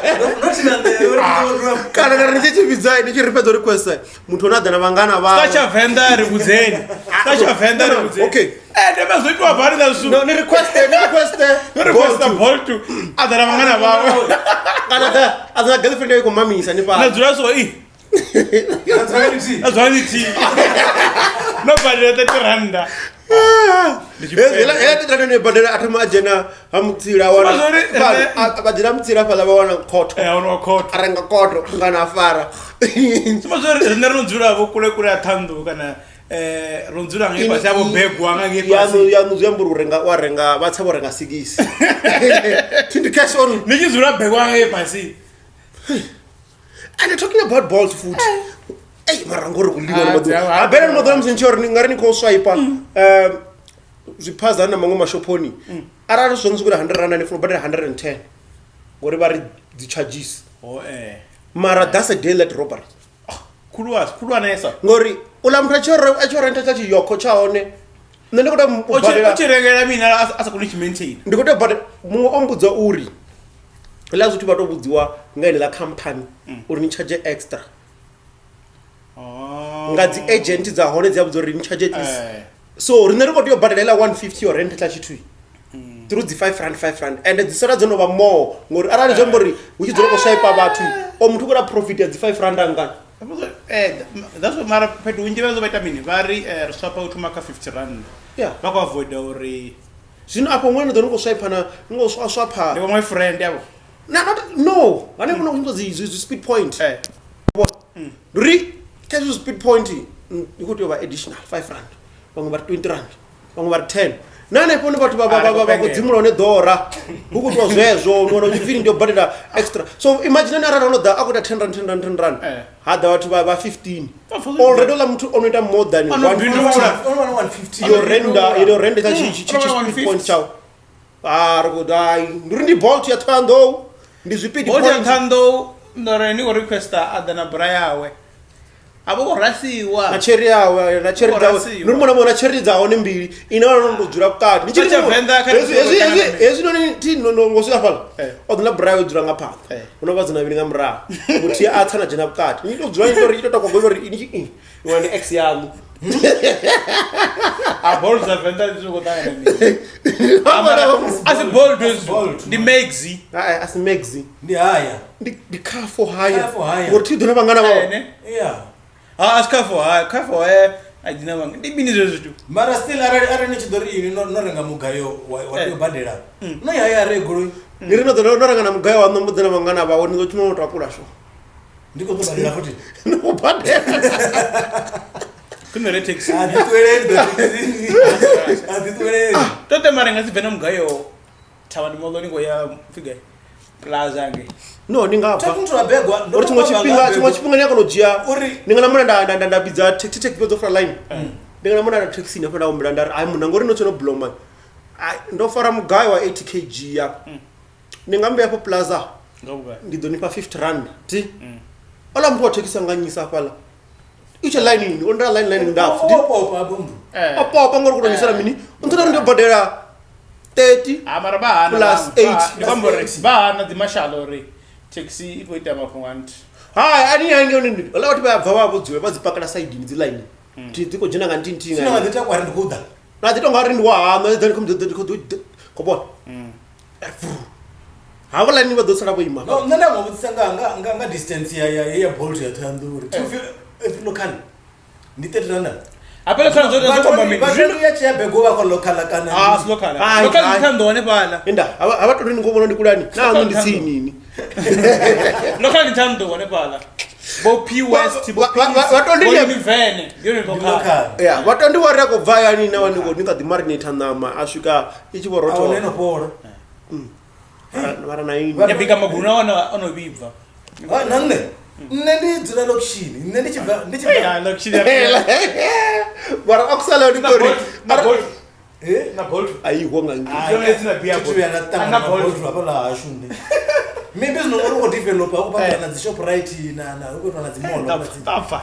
Kana ndichichibidza ndichirepeat request. Muntu onadana vangana va. Sacha venda ribudzeni. Sacha venda ribudzeni. Okay. Ndemazoitwa bari nasu. No, ni request. Bolt. Adana vangana vawo. Kana azana girlfriend yako mamisa ni pa. Nazura so Azwaniti. Nobody let it randa. Ela titrane badela atama jena amtsira wana. Badela mtsira pala wana court. Ono court. Aranga court ngana afara. Simazori nzira vokule kule athando kana ronzura ngi basa bo begwa ngi pasi. Ya muzemburu warenga batsabo renga sigisi. Tindi cash on. Nizura begwa ngi pasi. And talking about Bolt food. Hey, marangoro kulima na madu. Abena madu msenchori ngari niko swipe. Zipaza na mango mashoponi. Araro sonzu kula 100 rand and for better 110. Ngori bari the charges. Mara that's a daylight robbery. Kulwa na esa. Ngori ula mtachoro achora ntachi yoko chaone. Nende kuda mbadela. Ochirengera mina asa kunichi maintain. Ndikuda bad mu ombudza uri. Lazo kuti vatobudziwa ngaine la company uri ni charge extra. Ngadzi agent dza hone dzabudza uri ni charge this. So rine riko dio badela 150 or rent la chitui. Through the 5 rand and the sara dzonova more ngori arali zombori uchidzora kusaipa bathu o muthu kura profit ya 5 rand angana. That's what mara petu unjira zo vitamin vari swapa utumaka 50 rand. Yeah. Bako avoid uri. Zvino apo mwana ndonoko swaipa na ngo swapa. Ndiko my friend yabo. No. Vane kuna kunzo zi speed point. What? Kazu speed point ikuti over additional 5 rand. Vangu vari 20 rand. Vangu vari 10. Nane pone vatu baba kudzimura ne dora. Ukuti wazvezvo unoona uchifiri ndio badela extra. So imagine nara unoda akuta 10 rand. Hada vatu baba 15. Already la mtu onoita more than 150. Your render tachi speed point chao. Argodai. Nduri Bolt ya Thando. Ndizipidi point. Bolt ya Thando ndoreni ko requesta adana brayawe. Abo rasiwa. Na cherry yawe, na cherry dawo. Mona cherry dawo nembiri. Ina ndojura kukati. Nichiri venda ka. Ezi noni ti no ngosika phala. Odna brayawe dura ngapha. Unobaza na bilinga mra. Muthi athana jena kukati. Ndojura into ritota kwa gori ini. Wani ex yangu. A Bolt za venda zokotana nini. As a Bolt the Megzi. As a Megzi. Ndi haya. Ndi car for hire. Ngoti dona vangana vawo. Yeah. As car for hire adina vanga. Ndi binizo zitu. Mara still are nechidori ini no renga mugayo wa badela. No yaya regular. Nirino dona renga na mugayo wa nombo dona vangana vawo ndo chimo utapula sho. Ndiko to badela futi. No badela. Kunere taxi. Aditwele. Tote marenga sivena mugayo tawani moloni ngo ya fige plaza nge. No ningapha. Takuntu abegwa ndo chimwe nyako nojia. Ningana muna ndabidza take bizo for line. Ningana muna taxi na fana umbranda ai muna ngori no chono bloma. Ai ndo fara mugayo wa 80 kg ya. Ningambe hapo plaza. Ngobuka. Ndidonipa 50 rand. Ti. Ola mpo taxi nganyisa pala. Icha line ini onda line ndafu. Opo ngori kunonisana mini. Untona ndio badela 30 amaraba plus 8 ndibambore bana dimashalo re taxi ipoita mafungwanti hai ani yange nini wala wati bava wabo dziwe bazipakala side ni line tiko jina ngantintinga sino ngadita kwa ndikuda na tito ngari ndwa hama then come to kobona hawala ni vadosala boima no nanda ngobutsisa nga distance ya Bolt ya Thohoyandou if local nditetrana apela khona zozo mami bazulu ya chebe goba kwa local kana local ngithandone phala enda abatori ngobona ndikulani na nditsini nini local ngithandone phala bo P West bo vatondile vene yone local yeah vatondi wari ko bvaya ni na wani ko nika di marinate nama ashuka ichivoroto awoneno pora vara na ini yabika maguna ono bibva nanne nne dzula lokishini nne ndichibva lokishini vara akusala ni kori na Bolt ayiho ngangi na Bolt apala ashunde maybe zvinongoroko developer kupatana dzishop right na ukotwana dzimolo tafa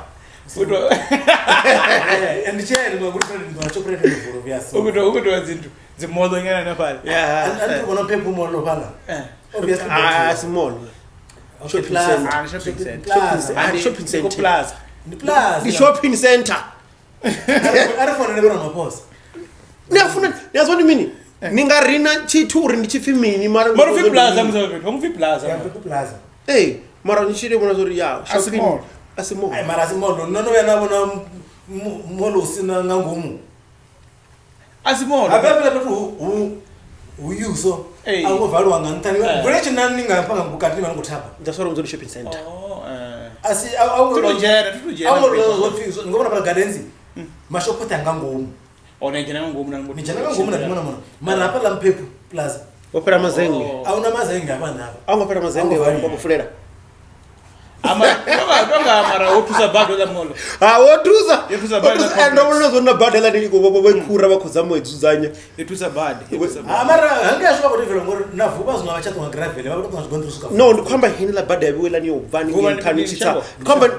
and chair ngakuri shop right ngoro vyaso ukotwa zintu dzimolo nyana na phala and kubona pepo molo phala obviously small shopping center plaza the shopping center arifona nebona maposa niyafuna niyazona imini ningarina chituri ndichifimini mara marufi plaza mzobethu ngofi plaza ya pepo plaza mara nishire bona zori ya shopping asimall ay mara asimall nono yana bona molo usina ngangomu asimall ababela bethu uyuso angovalwa ngantani breach nani ngapha ngukati mangothapa ndasoro mzori shopping center asi tutujera ngobona pala gardens mashop tangangomu ona njana ngomu na ni jana ngomu na dimona mona mara pala mpepo plaza wapera mazenge auna mazenge hapana hapa angopera mazenge wakufulera tonga mara wotuza bado la molo wotuza ndo unozona badela ndiko bobokhura bakhoza moedzuzanya yetuza bad mara hanga ashwa kuti velo ngoro navuba zona vachato nga gravel vakuti ngazigondrusuka no ndikhamba hini la bada yabuela ni yobvani ngekhani chita ndikhamba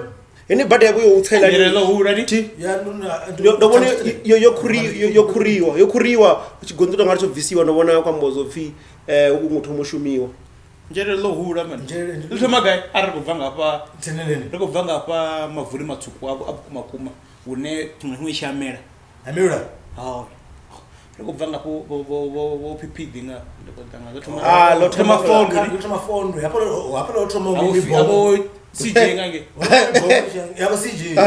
hini bada yabuyo uthela ni lo hura ni ya nuna ndobona yokuriwa uchigondruka ngari chobvisiwa ndobona kwambozo pfi unguthu mushumiwa njere lo hura man lutoma guy arikubvanga pa rikubvanga pa mavhuri matsuku abo kumakuma une tumwe shamera amira rikubvanga po PPD nga ndokotanga lotoma fondo hapo lotoma mimi abo CJ ngange yabo CJ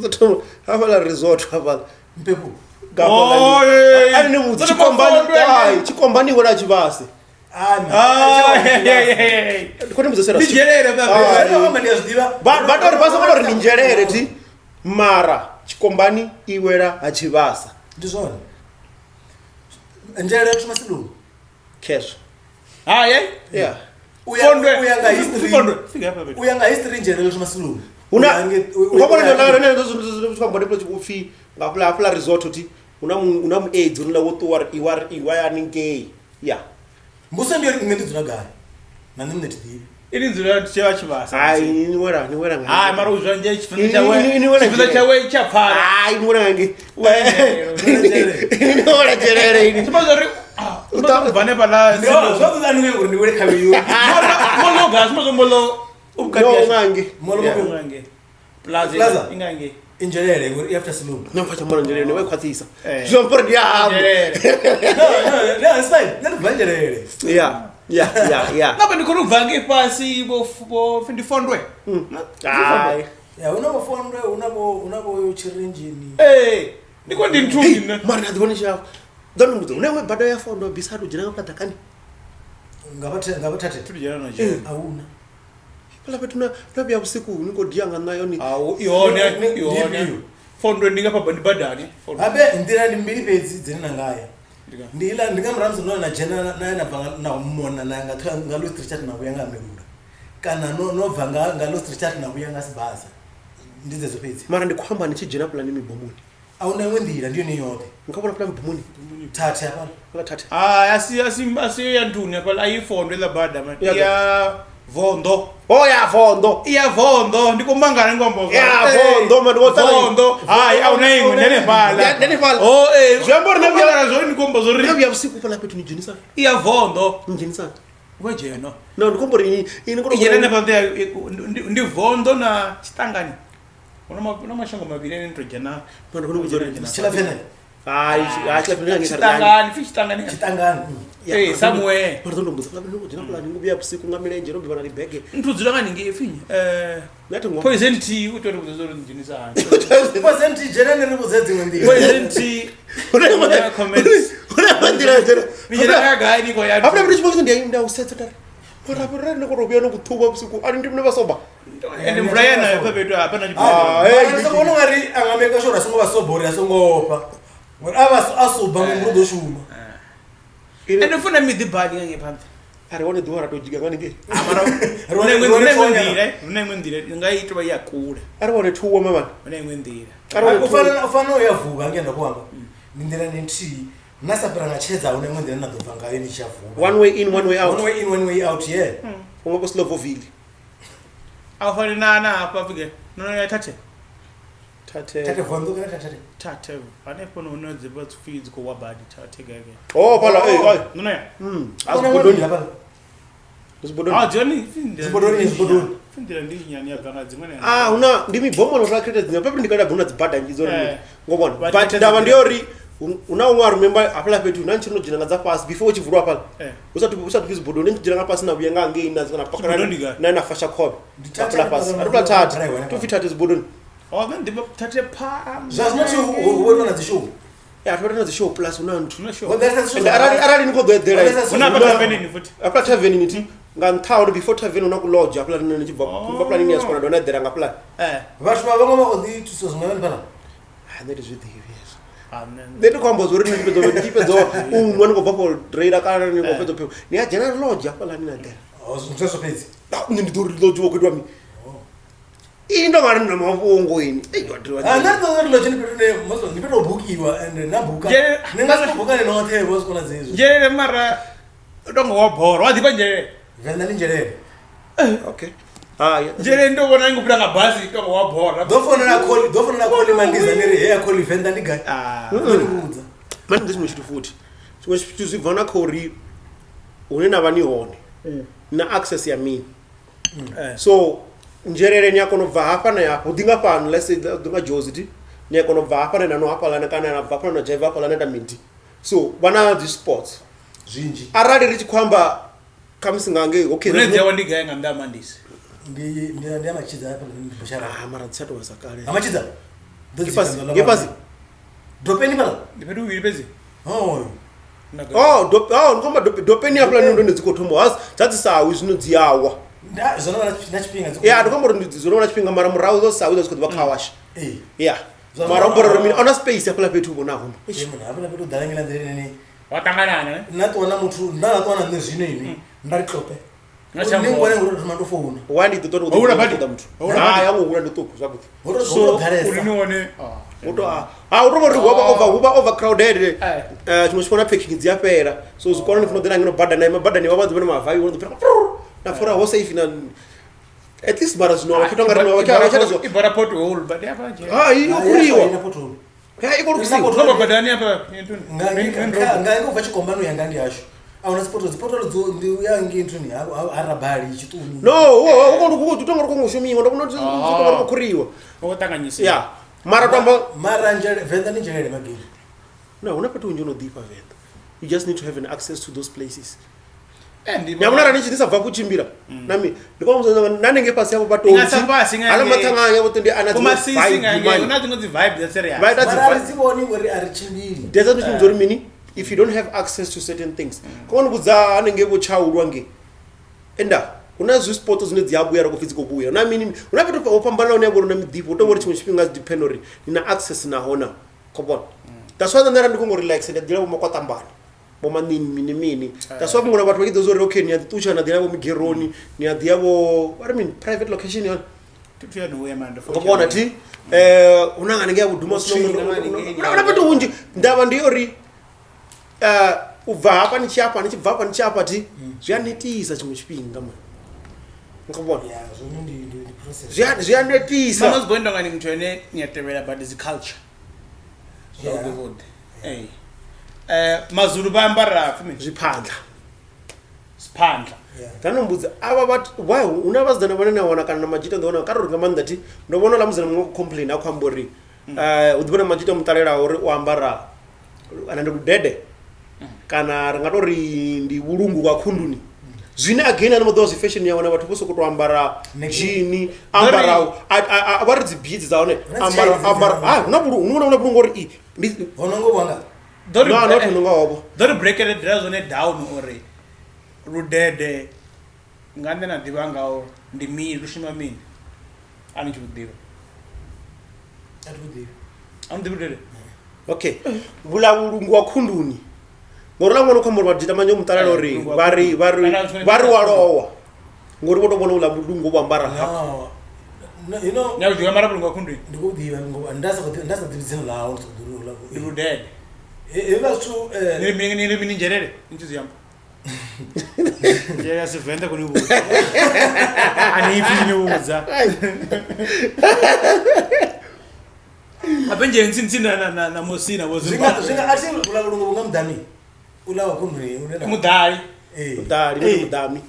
lotoma hapa la resort hapa mpepo ani mutsi chikombani wona chivase kone muzosera ndijerere baba ndiyazidiva batori basa kolori ndinjerere ti mara chikombani iwera achivasa ndizona njere tumasilungu cash yeah uyanga history njere tumasilungu una ngobona ndala nendo zvikambone plochi ngapla resort ti una AIDS unla woto iwayani ngei ya mbuso ndio ngendidzula gari nani mnetivi ini nzula tsheva chivasa ai ni wera nga mara uzvanje chifunda chawe chapfara ni wera ngange ni wera jerere ini chimazori utabvane pala zvakuti anenge uri ndiwere kaviyo molo gas mazomolo ngange ngange plaza ingange injerere ngori after salon namfacha mara njerere we kwatsisa zvompor dia no it's fine let vanjerere yeah ngapha ndikho uvange pasi bo findifondwe ai ya unabofondwe unabo chirenjini ndiko ndinthungi mara ndibona chako ndonumbudzo unewe bada yafondwa bisatu jina ngapata kani ngabathathe tujana na je auna pala petuna labya usiku niko dianga nayo ni ione fondwe ndinga pa bandibadani abe ndira ndimbiri pedzi dzina ngaya ndila ndingamramzo nona jena na banga na mona nanga ngalo street na kuyanga merura kana no vanga ngalo street na kuyanga sibaza ndize zopedzi mara ndikhamba ndichijena plan mibomuni auna wendira ndiyo ni yote ngakona plan mibomuni thathe hapa la thathe asi yanduni pala ayifondwe la bada man ya vondo ya vondo ndikumangana ngombo vondo manje wotala vondo awunaingo nene phala zvambori nabya zoni ndikombo zori nabya usiku pala petu nijinisa iya vondo njinisa wejeno no ndikombori ini yena ne pande ndi vondo na chitangani una mashango maviri enotojana Pana kuno kuzori Tshilafene. Chitangani somewhere Pardon mbuzo flabe no kujina kula ningu bya busiku ngamilenje no bibana libege ntuzula ngani ngefinye ngathi ngo poison tea utori kuzoro njinisa Poison tea jena neribuzedzi ngwendini. poison tea una comments bandira jera mijera kaga ni ko ya apna bridge box ndiya usetsa tara pora ne ko robya no kuthuba busiku ani ndimne basoba and Brian apebetu apana Hey, sono ngari angameka shora songo basobori asongopa. Ngora asuba ngrudo shuma. ndifuna midibali ngephambi ari one duwara to jiga ngani ke amara unemwendire ngaitwa yakule ari one thuwa mama unemwendire Ufana uyavuka ngenda kwanga. Ndindira nenti nasapera ngacheza unemwendire nadova ngayo ni chavuka. one way in one way out One way in one way out yeah. ungobo Slovoville afani nana apa vike no ya tate Tate vondo kana tate. tate anepo no ziba feeds ko wabadi tate gege oh pala hey no ya asibodoni asibodoni joni Zibodoni. findira ndi nyani yabanga dzimwe una ndimi bomo no rakete dzina pepe ndikada bvuna dzibhadha ngizo ngobona But but ndava ndiori una umwe remember apala petu nanchino jina ngadza pass before uchivurwa pala usati kuzibodoni njira ngapasi na buyenga ngeina zikana pakana na fasha khobe apala pass apala tatu tufitatu zibodoni oh then diba tate pa Zazmati uwona na zishow. yeah tupata na show plus unantu no sure Well that's and arali niko there una pa venini futhi apala taveni niti nganthawo before taveni una ku lodge apala nini chibva planning ya skona dona there ngapala Vashu vavanga odi tusozongana pala. that is with the yes amen Then combo zuri ni tipezo umwana ko bapo trader kana ni ko pedo pe ni ajana lodge apala nina there Mseso pezi. ni ndori lodge wo kwetwa mi indo mari na mavongo ini Another lodge ni pedone mozo ni pedo bukiwa and na buka. Nenga buka ni no the was kona zezo. jere mara dongo wabhoro wadipa jere Venda ni njere. okay yeah jere ndo bona ngupira ngabhasi dongo wabhoro Dofona na call mandiza nere hey call venda ni guy. Ndikuudza. mani ndisi chitu futhi chimwe chitu zvibvana khori unena vani hone na access ya mini so njerere nyako nobva hapa na yapo udinga pano let's say udinga josity nyako nobva hapa na no hapa lana kana na hapa na jive hapa lana da minti so bana the sports Zvinji. arali richikwamba kamsingange okay unedza wandiga nganda mandisi Ndi amachidza hapa ni bushara. mara tsato wasakale Amachidza. Ngepasi Dopeni pala. ndipedu wili pezi ngoma dopeni hapa ndo ndizikotombo has dzati sawi zvinodziyawa Zona na chipinga. yeah ndikombo ndizona chipinga mara murau zo sawi zvikoti vakawash yeah mara mbora mini ona space hapa petu bona hono Munhu hapana pedo dhalangila ndere nene. watangana Natona mutu ndakatona nezvino ini. Ndari klope. Nachambo. Ngwane ngoro mandofona. wandi toto Waura badi. mtu Waura yangu ura ndotoko zvakuti So ulinione utohuba overcrowded chimwe chipona packing dziyapera so zvikona ndifuna kuti ngino bhadha naye mabhadha ne wavadzi vana mavhayi unodipira na fora hose if na at least bara zvino vakitanga rino vakachana ibara pothole but yapa je inokuriwa ina potolo. ikorikusiwa toba badani hapa yentuni Nganga uva chikombano yanga ndi asho. Auna spotolo dzo ndi yangi ntuni arabali chituni. no ukondukuti utonga rikongoshumiwa ndakunoti utonga rikokuriwa otanganyisa yeah mara tamba Mara njere venda ni njere magini. no unapata unjono deeper venda you just need to have an access to those places ndi nyamuna rani chinisa kuchimbira nami ndikomuzanga nanenge pasi yapo patonzi Ingasapasi ngeke. ala matanganya kuti ndi ana kuma sisi ngeke unathi ngozi vibe that's serious Right, that's Mara a vibe. riziboni ngori ari chimbiri. There's nothing to mean if you don't have access to certain things. Kona kudza anenge bochaulwa nge. Enda kuna zwi sport zvine dziyabuya ro physical buya. Na mini unapita upambana unenge na midipo utovori chimwe chipinga dependori ina access na hona. Kobona. That's why ndara ndikongo relax and ndira bomakwatambana. Boma nini mini. That's why ngona bathu vakidozori okay ni atucha na ndira bomigeroni ni adiyabo what I mean private location yon. tutuya no yamanda Kobona ti unanga nge yakuduma sino unapata unji ndava ndiyori ubva hapa nichiapa nichibva hapa nichiapa ti zviyanetisa chimwe chipinga mwana ngakubona Yeah, zvono ndi process. zviyanetisa manozboenda ngani muthu ene niyatevera but is culture so Yeah. good hey mazulu vayambara fumi zvipandla spandla tanombudza ava vati why una vasidzana vanene wana kana namajita ndona karoringa mani that ndovona lamuzana mumwe complain akwambori udivona majita mutalela uri uambara ana ndi ludede kana ringatori ndi ulungu kwa khunduni zvine again ana those fashion yawana vathu vose kutoambara jean ambara vari dzibhidzi dzaone ambara unoona bulungu uri vonongobwanga dori breakere drazone down uri ludede ngande na diva ngao ndi mini lushima mini ani chikudiva ludede okay vula ulungu wa khunduni ngorula mwana ukhambori vajita manje mutalalo ri vari walowa ngori votobona ula mulungu wambara no you know nyakudiva mara bulungu wa khunduni ndikudiva ngoba ndasa divizino lawo ludede that's true ni mini njerere nchiziyamba Jega Tshivenda kunibuza. Anipi nibuza. Abenje ntsina na Mosina wozu. Zinga ati ulabulungu ngamdani. Ulawa kumri unena. Mudali. Mudami.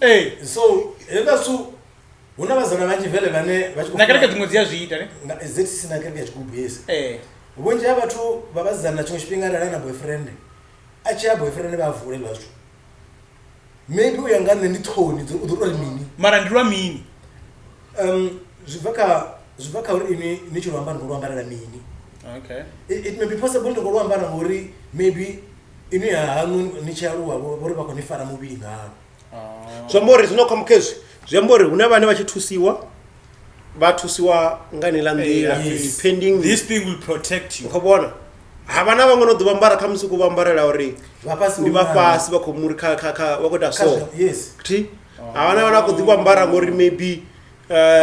So evasu unabazana manje vele vane bachikufuna. Nakereke dingozia zviita ne. Zeti sina kereke chikubu yes. Ubonje abathu babazana chimwe chipingana na boyfriend. Achi boyfriend bavule lwacho. Maybe uyangane ndithoni udurwa mini mara ndirwa mini zvivaka uri ini nichirwamba ngorwambarira mini okay it may be possible to ngorwambara ngori maybe ini hangu nicharuwa bori bakonifara mubili ngaro zvambori zvinokamukezi zvambori una vane vachitusiwa ngani landira depending this thing will protect you ukabona havana vamwe nodhuvambara kamusi kuvambarira uri ndi vafasi vakomuri vakuita so kuti havana vana kudhivambara ngori maybe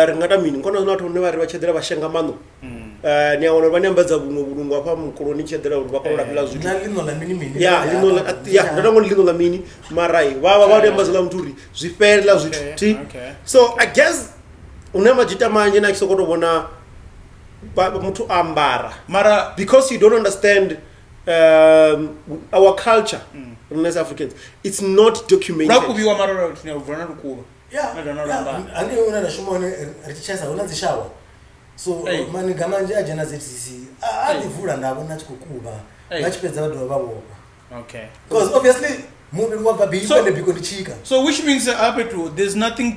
ringada mini nkona zvinatone vari vachedera vashenga mano niaona vanyambadza vumwe vulungu apa mukoloni chedera kuti vakororapila zvitundadangoni lino la mini marai vava vanyambadzala muturi zviferela zvituti so I guess une majita manje nachisokotovona mutu ambara mara because you don't understand our culture as Africans, it's not documented. Rakubiwa mara tunavuna rukuba andi una shumone richichasa unazishawa so mani gamanje ajena zetsisi adivula ndabona chikukuba vachipedza vanhu vavoka okay because obviously movie wapa beyond because chika so which means there's nothing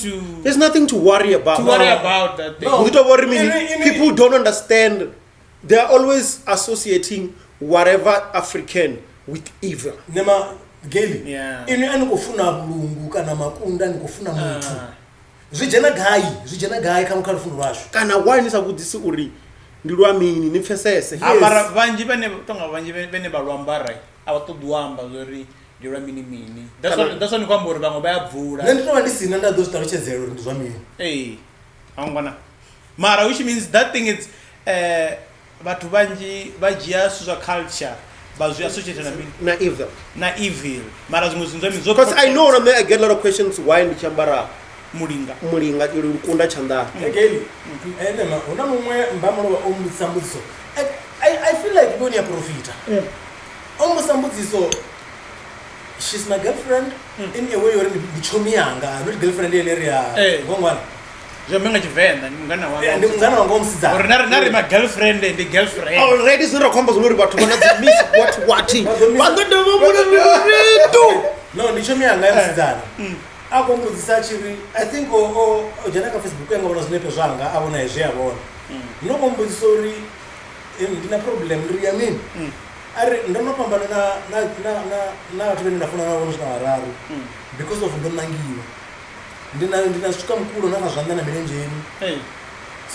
to worry about that thing. People don't understand. They are always associating whatever African with evil. Nema geli ini anikufuna bulungu kana makunda anikufuna muntu zwijena gai kama kalufuna washo kana wine sakudzisi uri ndilwa mini nipfesese abara vanji vane balwambara avatoduamba zori ndilwa mini that's what nikwambori vamwe bayabvura ndinova ndisina ndadozitarochezero ndizwa mini angwana mara which means that thing is vatu vanji vajiya swa culture bazwi associated na evil mara zimwe zinzo mizo because I know I get a lot of questions why ndichambara mulinga iri kunda chanda again nema una mumwe mbamuro wa omutsambudziso I feel like boni ya profita omutsambudziso she's my girlfriend in a way you're ndichomi yanga not girlfriend in area ngongwana Jamenga Tshivenda ngana wanga ndi mungana wanga omsidza or nari my girlfriend and the girlfriend already zero komba zvinori vatu vana miss what no ndichomi yanga yamsidzana akombudzisa chiri I think jana ka Facebook yanga vona zvinepe zvanga avona izve yavona nokombudzisa uri ndina problem ndiri yamini ari ndinopambana na vatu vene ndafuna navo nosvika vararu because of ndonangiwa ndina swika mukuru nakazvandana mirenjeni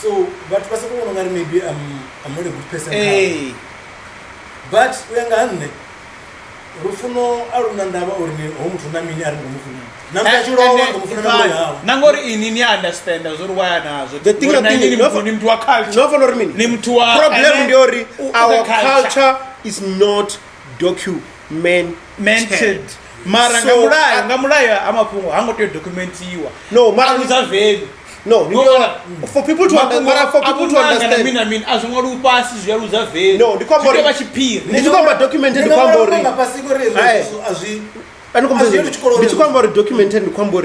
so vatu vasakuona ngari maybe I'm not a good person but uyanga hanne rufuno aruna ndava uri homutu namini ari ngomufuna namukachirova ngomufuna namuyawo nangori inini understand zori waya nazo the thing ni mtu wa culture nofana uri mini ni mtu wa problem ndiori our culture is not documented mara ngamulaya amapungo hangoto documentiwa no mara uzaveli no for people to understand mina azongori upasi zviyaruza veli no ndikwambori vachipiri ndikwamba documented ndikwambori pasiko rezo azvi ndichikwamba uri documented ndikwamba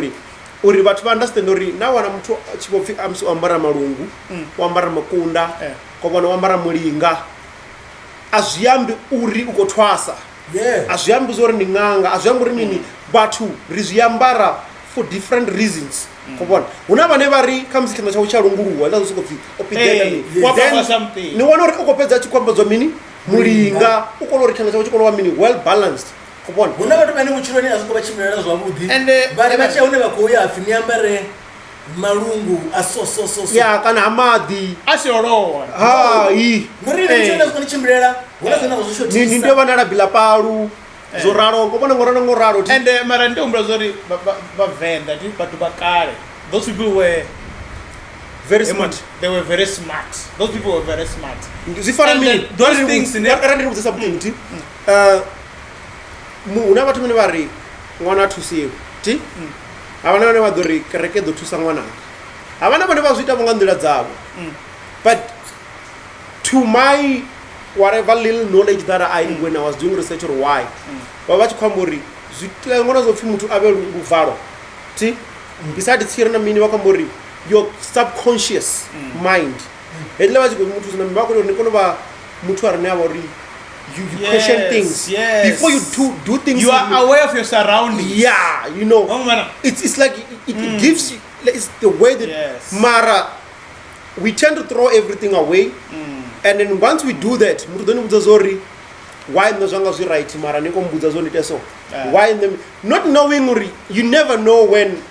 uri vhathu va understand uri na wana muthu chipopfi amsi wambara malungu wambara makunda kwavona wambara mulinga azviyambi uri ukotwasa azviyambi zori ni ng'anga azviyambi uri nini vhathu ri zviyambara for different reasons kwavona huna vane vari kamusikana chavo charunguruwa ndazosokobvi ni wana uri ukopedza chikwambadzwa mini mulinga ukona uri chana chavo chikonova mini well balanced kwavona huna vatu vane muchironi azviko vachimirana zvavudi vari vachiaune vakouya hafi niambare malungu ya kana hamadhi asiolowa ni ndo vana rabhila paru zoraro ngobona ngorana ngoraro and mara ndombra zori venda ti vatu vakale those people were very smart. They were very smart. Those people were very smart. Those things something una vatu mene vari ngwana thusiwe ti avana vane vadori kereke do thusa ngwana avana vane vazvita vonga ndira dzavo but to my whatever little knowledge that I when I was doing research or why vava vachikwamba uri zvitila ngona zopfi muthu ave ruvharo ti beside tsiri na mini vakwamba uri your subconscious mind hedile vachigwe muthu zina mivako uri nikonova muthu ari neava uri you question things before you do things. You are aware of your surroundings. Yeah, you know. It's like it gives you. It's the way that Mara. We tend to throw everything away, and then once we do that, why in the right Mara why in the not knowing you never know when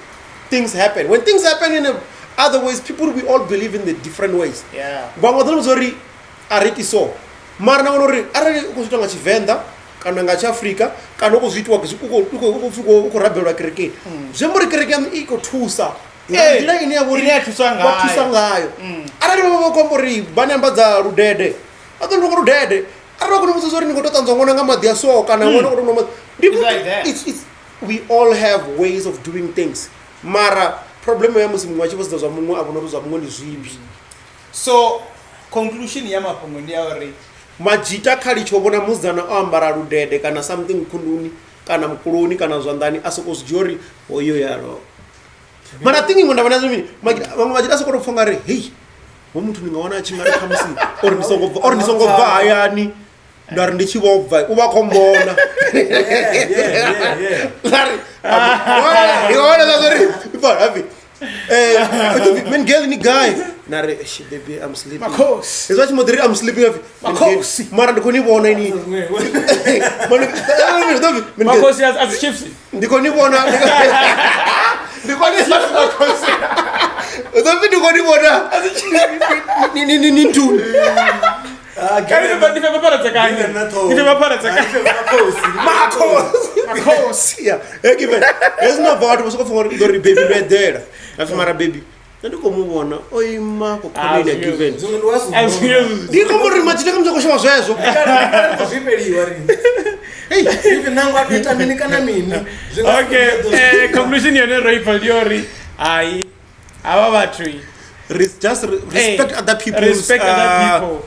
things happen. When things happen in other ways, people we all believe in the different ways. Yeah. Ariti so. Mara na onori arali kuzvitwa nga Tshivenda kana nga Africa kana kuzvitwa uko rabelwa kereke zvemuri kereke iko thusa ndira ine yavori thusa ngayo arali vava kombori banambadza Ludede atondoka Ludede arali kuno muzozori ningototanzwa ngona nga madhi so kana ngona kuno it's we all have ways of doing things mara problem ya musi mwachi vozida zwa munwe avona zwa munwe ndi zvipi. So conclusion ya mapongo ndi yauri majita khali chovona muzana ambara Ludede kana something kunduni kana mkuluni kana zwandani asokozjori oyo yaro mana thingi ngona vana zimi majita sokoro fongare hey wo muthu ningaona chingari khamsi or nisongobva hayani ndari ndichivobva uva kombona lari yona lazori happy men girl ni guy nare baby I'm sleeping makhosi is what moderi I'm sleeping makhosi mara ndikoni bona ini makhosi as chiefs ndikoni bona ndikoni makhosi ndikoni bona ni tu kani nife paparazza kanye nife paparazza makhosi yeah given there's no about was going to baby right there after baby ndikomuvona oima kokomina given ndikomuri machita kamuzakoshawa zvezvo zvipeliwa rini hey even nangu akuita mini kana mini. Okay, conclusion yone roipa diori ai ava vatri just respect other people. Respect other people.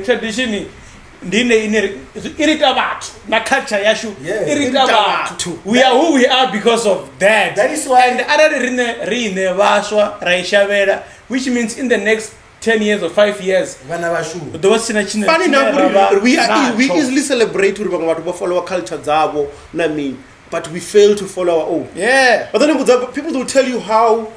Tradition ndine irita vatu na culture yashu irita vatu. We are who we are because of that. That is why. And arari rine vaswa raishavera, which means in the next 10 years or 5 years funny enough we easily celebrate uri vamwe vatu follow our culture dzavo na me, but we fail to follow our own. But then people will tell you how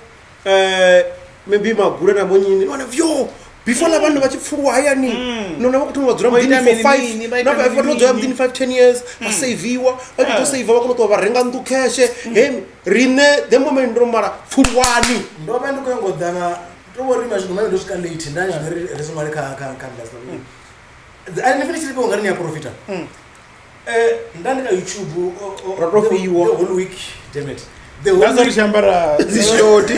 maybe magura na monyini one of yo before la vanhu vachipfurwa hayani nona vakuti vadzura mudini for 5 na vatodzora mudini 5-10 years vasaviwa vachitosavha vakunoto varenga ndu keshe rine the moment romara pfurwani ndova ndikoyangodana tovorima zvinhu mane ndosvika late ndani zvine rezomari kandifinishiripo ngari niyaprofita ndandika YouTube the whole week damn it ndazorishambara zvishoti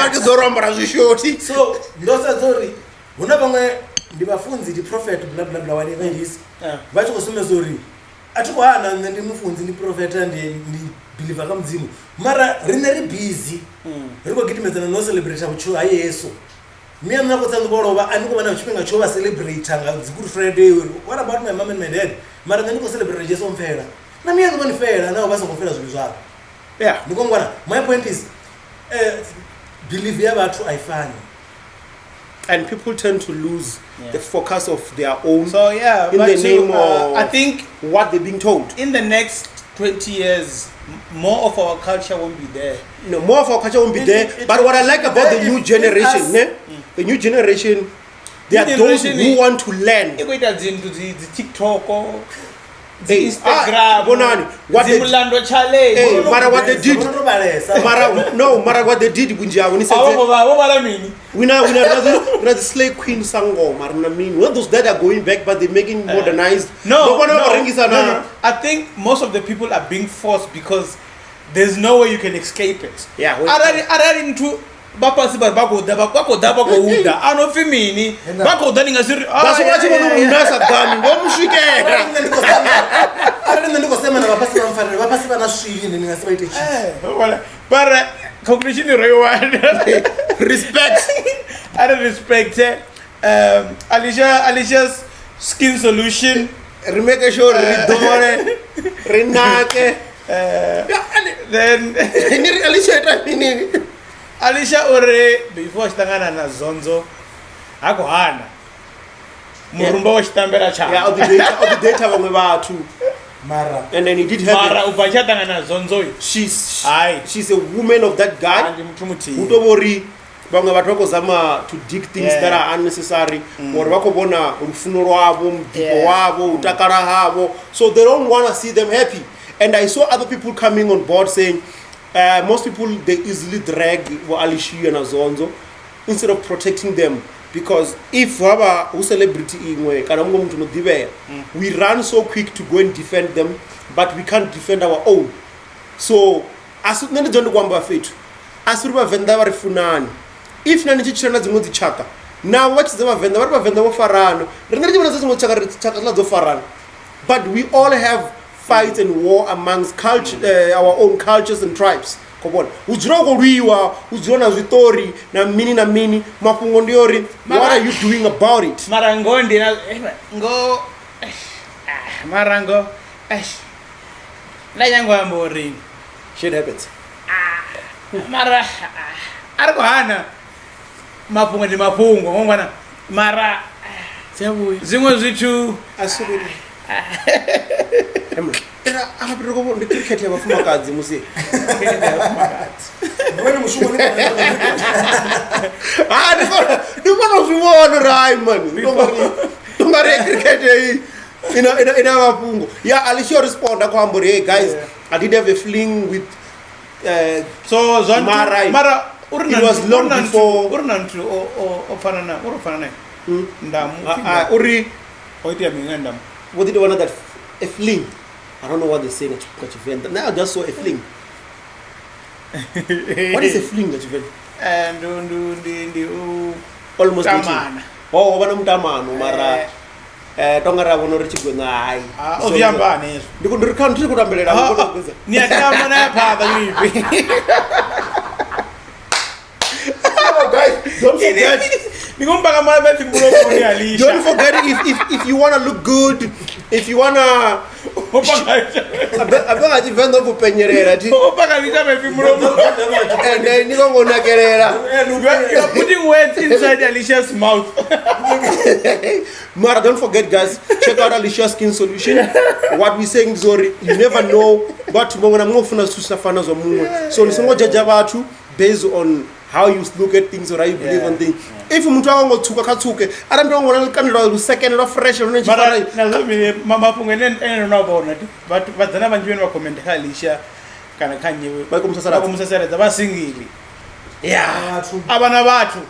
ndazorambara zvishoti so ndosadzori huna vamwe ndivafunzi ndiprofet bla bla bla whatever it is vachikosomezori atikohana ndimufunzi ndiprofeta ndibhiliva kamudzimu mara rine ribhizi rikogidimedzana nocelebrata kuchiva hayeso miya munakotsanza korova andikuvana kuchipinga chova celebrata nga good friday what about my mom and my dad mara ndandikocelebrata jesu mfera na mimi ndo nifela na basa ngofela zilizwalo. Yeah. Nikongwana, my point is believe yabathu ayifani. And people tend to lose the focus of their own. So yeah, in the name of I think what they're being told. In the next 20 years, more of our culture won't be there. No, more of our culture won't be there. But what I like about the new generation, the new generation, they are those who want to learn. The TikTok or Hey, Instagram, what they Mlando challenge. Hey, matter what they did. Matter what they did. When he said, we now the slave queen sango. When those that are going back, but they're making modernized. No. I think most of the people are being forced because there's no way you can escape it. Yeah. Conclusion respect. I don't respect Alicia's skin solution. Remake sure renake. Then Alicia ore before stangana na Zonzo ako hana murumba wa chitambera cha yeah of the data vamwe vathu Mara. And then he did have Mara ubachatanga na Zonzo. She's a woman of that guy. Utovori vamwe vathu vakozama to dig things that are unnecessary or vakobona rufuno rwavo mudhipo wavo utakara havo, so they don't want to see them happy. And I saw other people coming on board saying most people, they easily drag Alicia and Zonzo instead of protecting them, because if we have a celebrity we run so quick to go and defend them, but we can't defend our own. So as we don't go fit, as we venda varifunani, if nani chichana zimwe chaka now what is the venda farano, but we all have fight and war amongst culture, our own cultures and tribes. Come on. Ujona zitori na mini mapungo ndiori. What are you doing about it? Marango Marango. Na yango ambori. Shit happens. Mara arko hana mapungo ndi mapungo ngwana mara zimwe zitu asubiri. Era akapiroko ndi cricket yabafumakadzi musi. Ngone mushumo ni. Ndibona zviwona rai man. Ndongari cricket yi ina mapungo. Yeah, Alicia respond akwambori, hey guys, I did have a fling with so Mara. It was long before Urnantu o fanana ndamu uri oiti amingandam. What did one that a fling? I don't know what they're saying at Tshivenda. Now I just saw a fling. What is a fling that Tshivenda? And almost tamana. Oh, wana mtamano mara tongara vono richigwena hai. Ovyamba nezo. Ndikundiri country kutambelela ngokuza. Ni atama na phatha ngipi. Guys, don't forget. Don't forget if you wanna look good, if you wanna and then you don't wanna get it. You're putting words inside Alicia's mouth. Mara, don't forget guys, check out Alicia's skin solution. What we saying Zori, you never know but tomorrow ngofuna susafana zo munwe. So nisingo jaja bathu based on how you look at things or how you believe on things. If you go to Katsuke, I don't want to second or fresh or anything. Mama Pungen and no about it, but the number you comment Alicia can you welcome to the Basingili. Yeah, Abanabatu.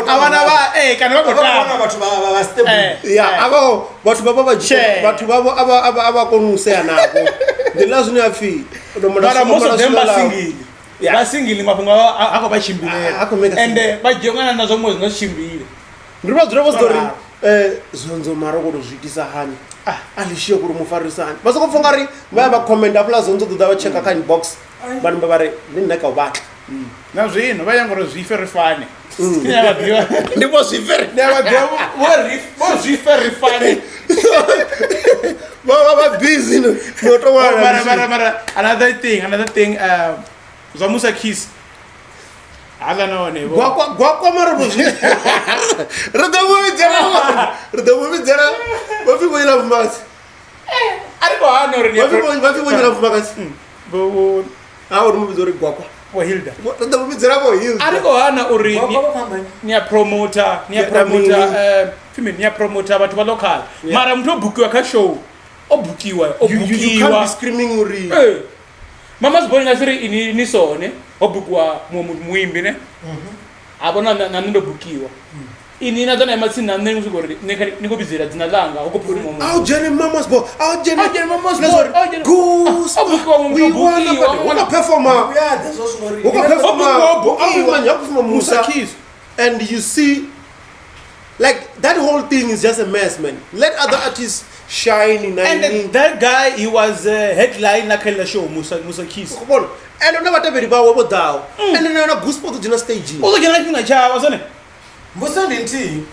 Abanaba, cannot go. Yeah, about what Baba share, but Baba say now. The last new fee. Most of them are singing. Yeah, singing Mapunga, and by Jongana Nazomo is not Shimbi. Zonzo Marago Zisahani. Alicia Mufarisan. But so Fongari, Baba comment a plus onto the check a kind box, but Babare didn't like a back. Now, Zin, why am I going to very fine? It was very never was very funny. are busy. Another thing. Zamusa Kiss. I don't know. Guapa Marabuzi. What people love Mass? I don't know. What people love Mass? I would move to Guapa. Or Hilda. What the women are you? I go on or near promoter, but local. Madam, no book your show. Oh, bookiwa. You can't be screaming Uri. Mama's born as in Nisone, or bookwa, Muimbine. Abona Nando Bukiwa. In another Emerson and then go visit at Nalanga or go. Our Jenny Mama's boy. Our Jenny Mama's boy. Goose. We want a performer. Yeah, that's also Musa Keys. And you see, like that whole thing is just a mess, man. Let other artists shine in. And that guy, he was a headline like a show, Musa Keys. And I never tell you about what down. And then a goose to the stage. Oh, you're not a child, wasn't it? Musa didn't.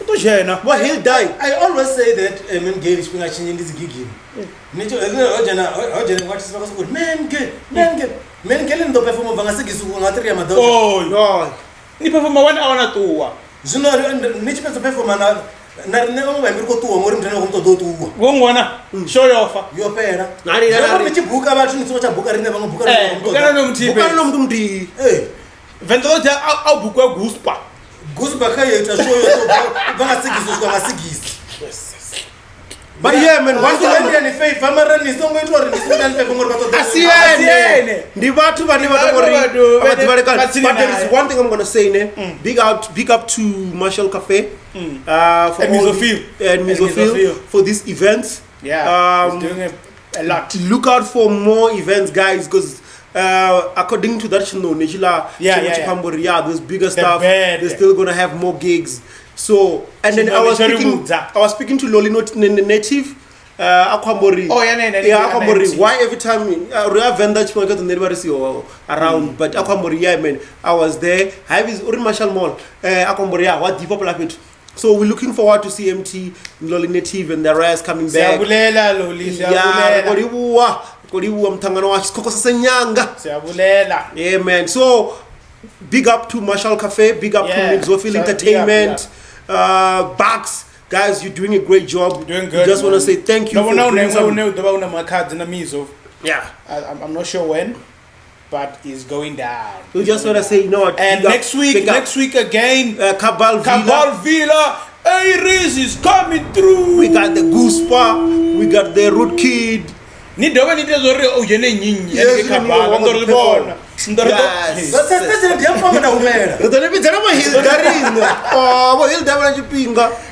Well, he'll die. I always say that men gay is in this gig. Nature, what is good? Men get in the perform of Vanasiki. Oh, no. You perform 1 hour or 2. Zuno, niche performer. Never go to a more than to do to wanna show you off your pair. Nani book about so much a book and never book. Hey, Vendota, I'll book a goose pack. Goose back to show you Vanasiki. But yeah, man, one thing any faith, Famaran is not going to but there is one thing I'm gonna say, big up to Marshall Cafe for Misophil for this event. Yeah, he's doing a lot. Look out for more events, guys, because according to that those bigger stuff, they're still gonna have more gigs. So and then I was speaking to Lolino Native Akwambori. Oh yeah, Akwambori. Why every time venda Tshiporo and everybody see around, but Akwambori, yeah, man, I was there. I have his Uri Marshall Mall. Akwambori, what deep popular page. So we're looking forward to CMT, Loli Native and the rest coming back. Yeah, man. So big up to Marshall Cafe, big up to Mixophil Entertainment. Bucks, guys, you're doing a great job. You're doing good. Just want to say thank you. Yeah, I'm not sure when, but it's going down. We just want to say, you know what? And next week again, Cabal Villa, A-Reece is coming through. We got the Goospa, we got the Root Kid. Ni doba ni tezori o yene nyinyi yani kabanga ndori bona ndori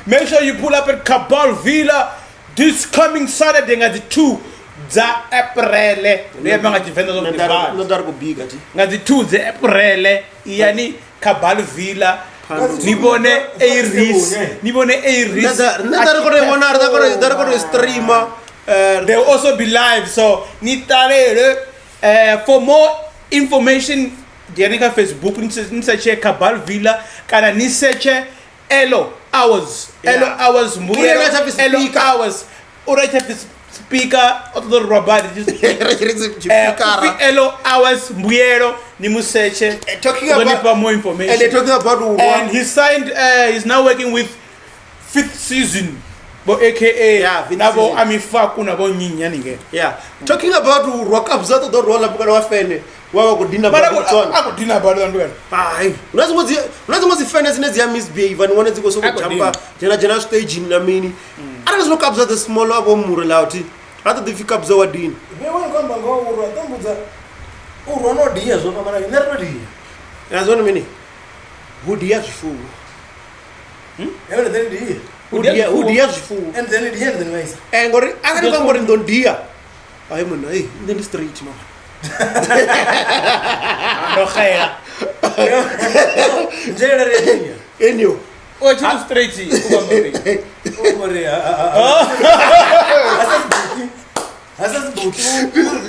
make sure you pull up at Cabal Villa this coming Saturday ngati 2 za April lebanga Tshivenda ngati 2 za April yani Cabal Villa nibone A-Reece streamer. They will also be live, so for more information, Facebook, search Cabal Villa, kana ni search Elo Hours, speaker, other robot, Elo Hours Mbuero, ni mu search. Talking about more information, and they're talking about and he signed. He's now working with 5th Season. But AKA nabo amifaku nabo nyinyani nge. Yeah. Talking about rock up zato do roll up kwa fene. Wawa kudina bado tsona. Akudina bado ndwena. Hayi. Unazimo zifene zinezi ya misbehave and wanezi koso kujamba. Jena stage na mini. Ara rock up zato small abo murela uti. Hata difika up zawa dini. Bewa kwamba ngo urwa tambuza. Urwa no dia zo mama na nerdo dia. Yazona mini. Hudia zifu. Ewe then dia. Udia zifu. And then it here then ways. And ngori akari ngori ndo dia. Ayi mona, hey, in the street mama. No khaira. Njera redinya. Enyo. O chitu straight ugombe. Ugombe. Asas buti.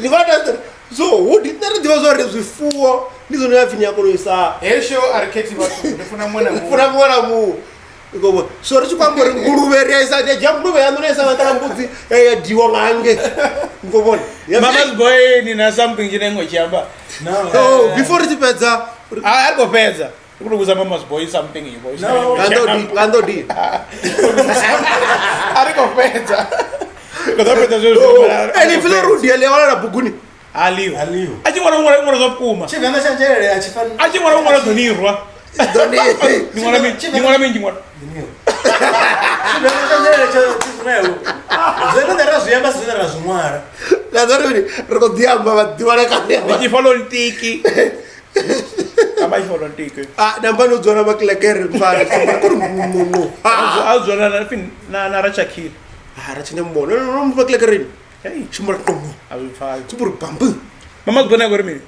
Livada. So, what did that do was zifu. Nizo na yafinya kono isa. Esho arketi watu. Ndefuna mwana mu. Funa mwana mu. Ngobo so ri chikwambori nguluve resa de jambuve yanonesa ngata mbudzi diwa ngange ngobona Mama's boy nina something chinengo chiamba no before it pedza ari kopedza kurukuza Mama's boy something you boy ngando di ari kopedza kodapedza zvo eni filo rudi ele wala buguni aliyo achimwana umwana zopuma Tshivenda chanjerere achifana achimwana umwana donirwa Nimwana mingi mwana. Tshivenda chanjerere chizinayo. Zvenda ndazviyamba zvina razvimwara. Lazaroni rokodiamba vadiwana kane. Ndifollow ntiki. Kama ifollow ntiki. Namba no dzona maklekere mfana. Kuri mumu. Azona na rachakira. Rachine mbona. No maklekere. Hey, chimura komo. Alfa. Tshiporo bambu. Mama gona gore mini.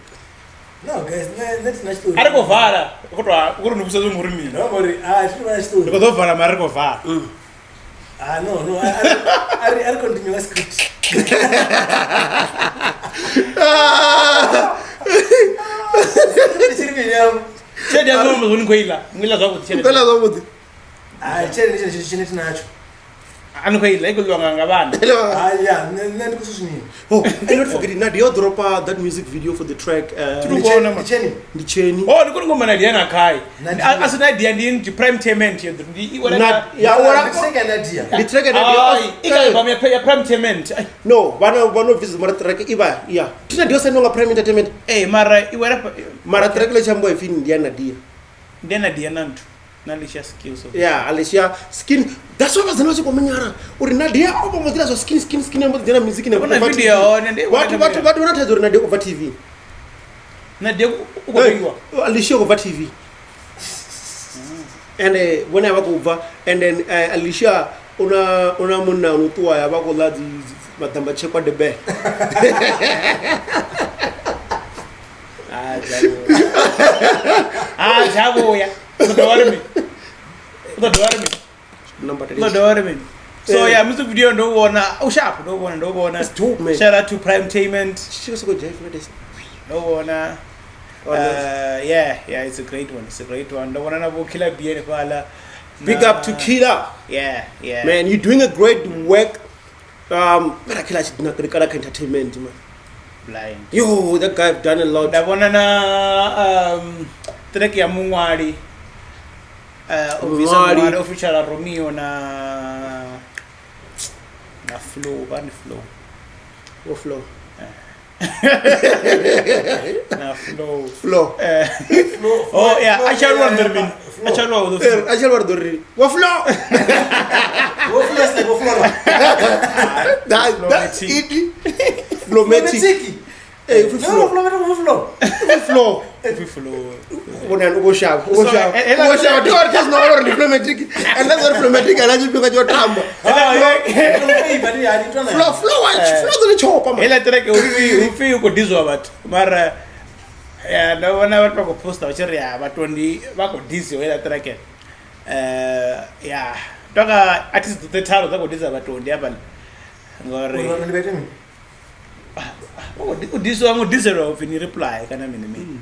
No guys, that's not true. Ari kovhara. Kutwa kuri ndikusa zvomuri mini. No mori, chiri story. Ndikozovhara mari kovhara. No. Ari continue script. Chiri mini. Chedi azomba zvonikoila. Ngila zvakuti chedi. Ngila zvakuti. Chiri chine tinacho. Anokoila ikulwanga ngavana. Yeah, ndikusushinini. Oh, and not forgetting Nadia drop that music video for the track Ndicheni. Oh, ndikuri ngoma Nadia nakai. Asi Nadia ndi prime payment yedu. The track Nadia. Ya prime payment. No, vano visit mara track iba. Yeah. Tina dio senonga prime entertainment. Mara iwera mara track le chambo ifini ndia Nadia. Ndia Nadia nantu. Nalisha skills. Yeah, Alicia skin. That's why was not coming uri Nadia obo modira zo skin ambo dina music ne kuna video nende watu wanatazura Nadia over TV. Nadia uko bingwa. Alicia over TV. And when I go over and then Alicia una munna unutua ya bako ladi matamba chekwa de be. Jabo ya. Udadwari me. So yeah, music video no wanna sharp, no wanna. It's dope, man. Shout out to Prime Tainment. She also got Jeff for this. No wanna. Yeah, it's a great one. No wanna go Killer Bien Phala. Big up to Killer. Yeah. Man, you're doing a great work. Killer Entertainment, man. Blind. Yo, that guy have done a lot. That one track ya Mungwari. Official Romeo na flow. What flow? Na flow. Oh yeah, I shall run the min. What flow? That's it. Flomatic. Flow. Una go shout. Just no or diplomatic. And that's diplomatic and I just because your tamba. Flow the chopper. Ela track ufi uko dizo but mara yeah no one ever talk post out ya but only bako dizo ela track yeah toka artist the taro zako dizo but only hapa ngore udiso amo dizo of in reply kana mini.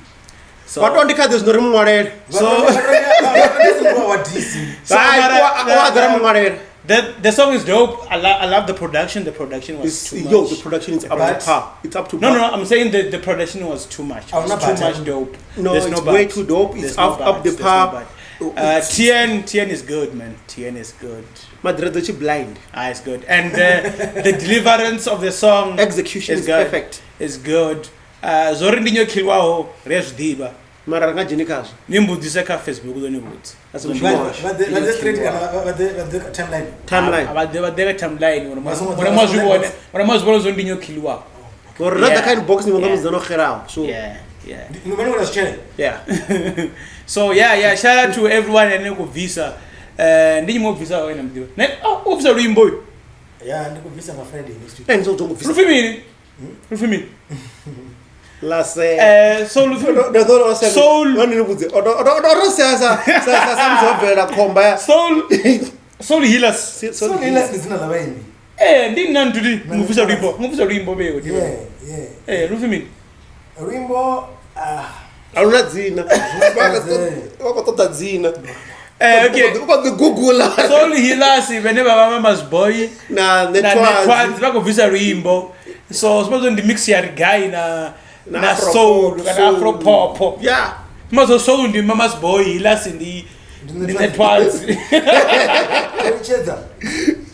So but on the card there's no room worried. So the song is dope. I love the production. The production was too much. The production is up to par. It's up to par. No. I'm saying the production was too much. It's too much dope. No, it's way too dope. It's up the par. TN is good, man. TN is good. Madrid blind. It's good. And the deliverance of the song execution is good. perfect. It's good. Zorindinyo kilwaho rezdiba. Mara ngajinikazo. Nimbudise ka Facebook udonibudzi. But the straight timeline. Abadeka timeline wana mazibona zondinyo kilwaho. Or rather kind of box ni ngombe zano kherao. So yeah. Yeah. So yeah, shout out to everyone and go visa. Ndimo visa wena mdiwa. Officer Rimboy. Yeah, ndiko visa my friend in history. And so visa. Rufimi. Last Soul healers. Soul healers ndizina labaini. Ndi nantudi ngufisa Rimbo beyo. Yeah. Rufimi. Rimbo aluna dzina. Wakotota dzina. Okay. About the Google. Soul healers whenever mama's boy. Na netwas bakuvisa Rimbo. So suppose on the mix here guy na soul, na afro pop. Yeah. Mazo soul the mama's boy healers in the netwas.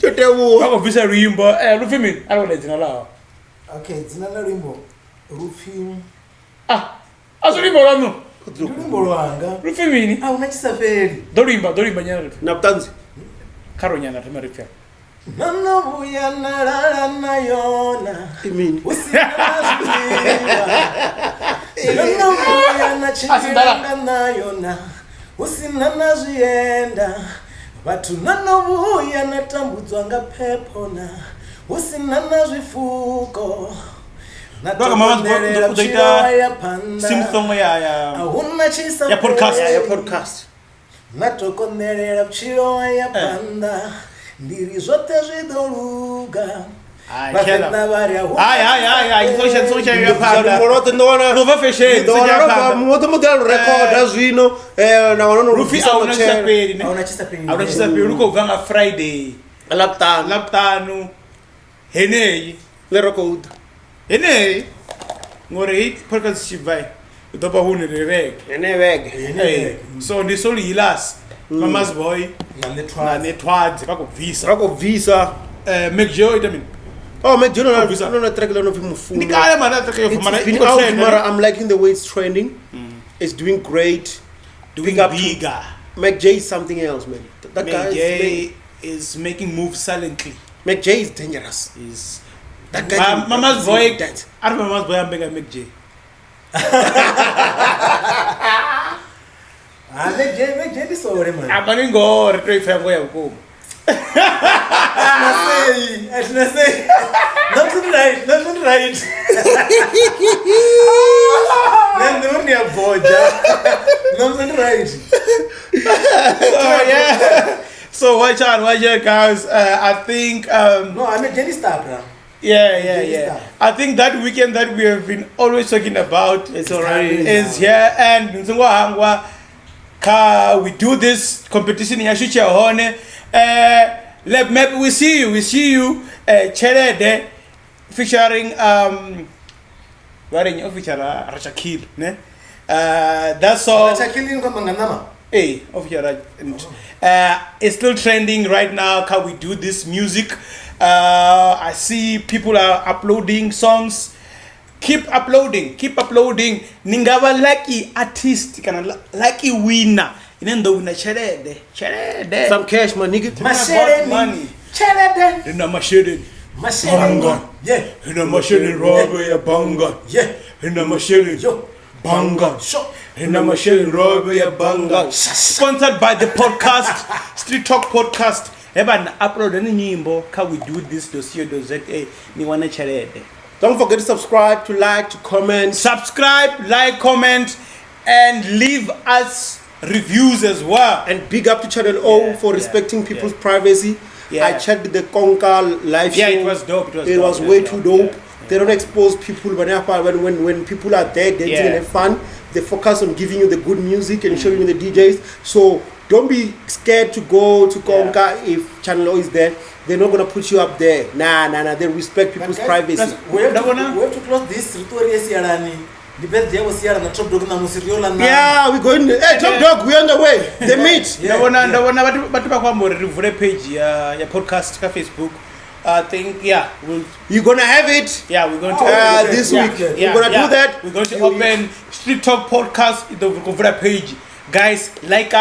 Bakuvisa Rimbo. Rufimi, I don't let you know. Okay, it's another Rimbo. Rufim. Rimbo lano. Rimbo lwanga. Rufimini. Unachisaferi. Dorimba nyana. Naptanzi. Karo nyana tumarifia. Nano yana la na yona. Imini. Nano yana chitanga na yona. Usinana zienda. Batu nano yana tambudzwa nga pepona. Usinana zvifuko. Doga mama's boy kudoita simsong ya podcast. Ya podcast. Natokonderera chiro ya panda. Ndiri zote zvidoluga. Vafenda varia. Social ya panda. No va fashion. Moto modelo record azvino na wanono rufisa unachisaperi. Unachisaperi. Uko vanga Friday. Laptanu. Henei. Le record. Ene ngore podcast chivai utopa hune reg ene so ndi soli hilas mama's boy na netwad bakuvisa make joy I make joy no track lano vimufundo nikale mana track yo mana I'm liking the way it's trending. It's doing great, doing bigger. Mac J is something else, man. That guy is making moves silently. Mac J is dangerous. That guy mama's boy that. I don't mama's boy I'm make J. Make J is sorry man. I'm going go retrieve him where go. I say. Nothing right. Then don't be a boja. Nothing right. So yeah. So watch out guys. I think no, I mean Jenny Star, bro. Yeah. I think that weekend that we have been always talking about is here, and we do this competition in Yashucha Hone. Maybe we see you, Cherede, featuring Rachakil, ne? That's all. It's still trending right now. How we do this music. I see people are uploading songs. Keep uploading. Ningawa lucky artist, kana lucky winner. Inendo wina cherede. Some cash, my nigga. Money. Cherede. Ina mashede. Banga. Yeah. Ina mashede robe ya banga. Yeah. Ina mashede. Yo. Banga. Sure. Ina mashede robe ya banga. Sponsored by the podcast, Street Talk Podcast. Evan upload any nyimbo. How we do this dossier dossier. Ni wana cherede. Don't forget to subscribe, to like, to comment. Subscribe, like, comment, and leave us reviews as well. And big up to Channel O for respecting people's privacy. I checked the Konka live show. Yeah, it was dope. It was way too dope. They don't expose people when people are there dancing and have fun. They focus on giving you the good music and showing you the DJs. So don't be scared to go to Konka if Channel O is there. They're not gonna put you up there. Nah. They respect people's privacy. We have to close this tutorial here. Yeah, we're going. Hey, Top Dog, we're on the way. They meet. Page ya podcast ka Facebook. I think you're gonna have it. Yeah, we're going to this week. We're gonna do that. We're going to open Street Talk Podcast the page. Guys, like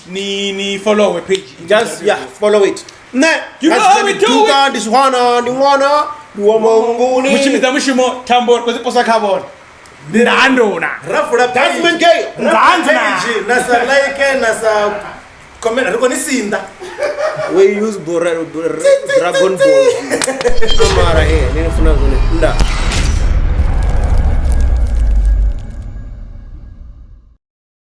ni follow the page. Just follow it. Nah, you know how we do it. This one, Mushimo tambor kozi posa carbon. Mlando na. Rafura Tasman gay. Page nasa like nasa comment rukoni sinda. We use Dragon Ball. Amara here. Nina funa nda.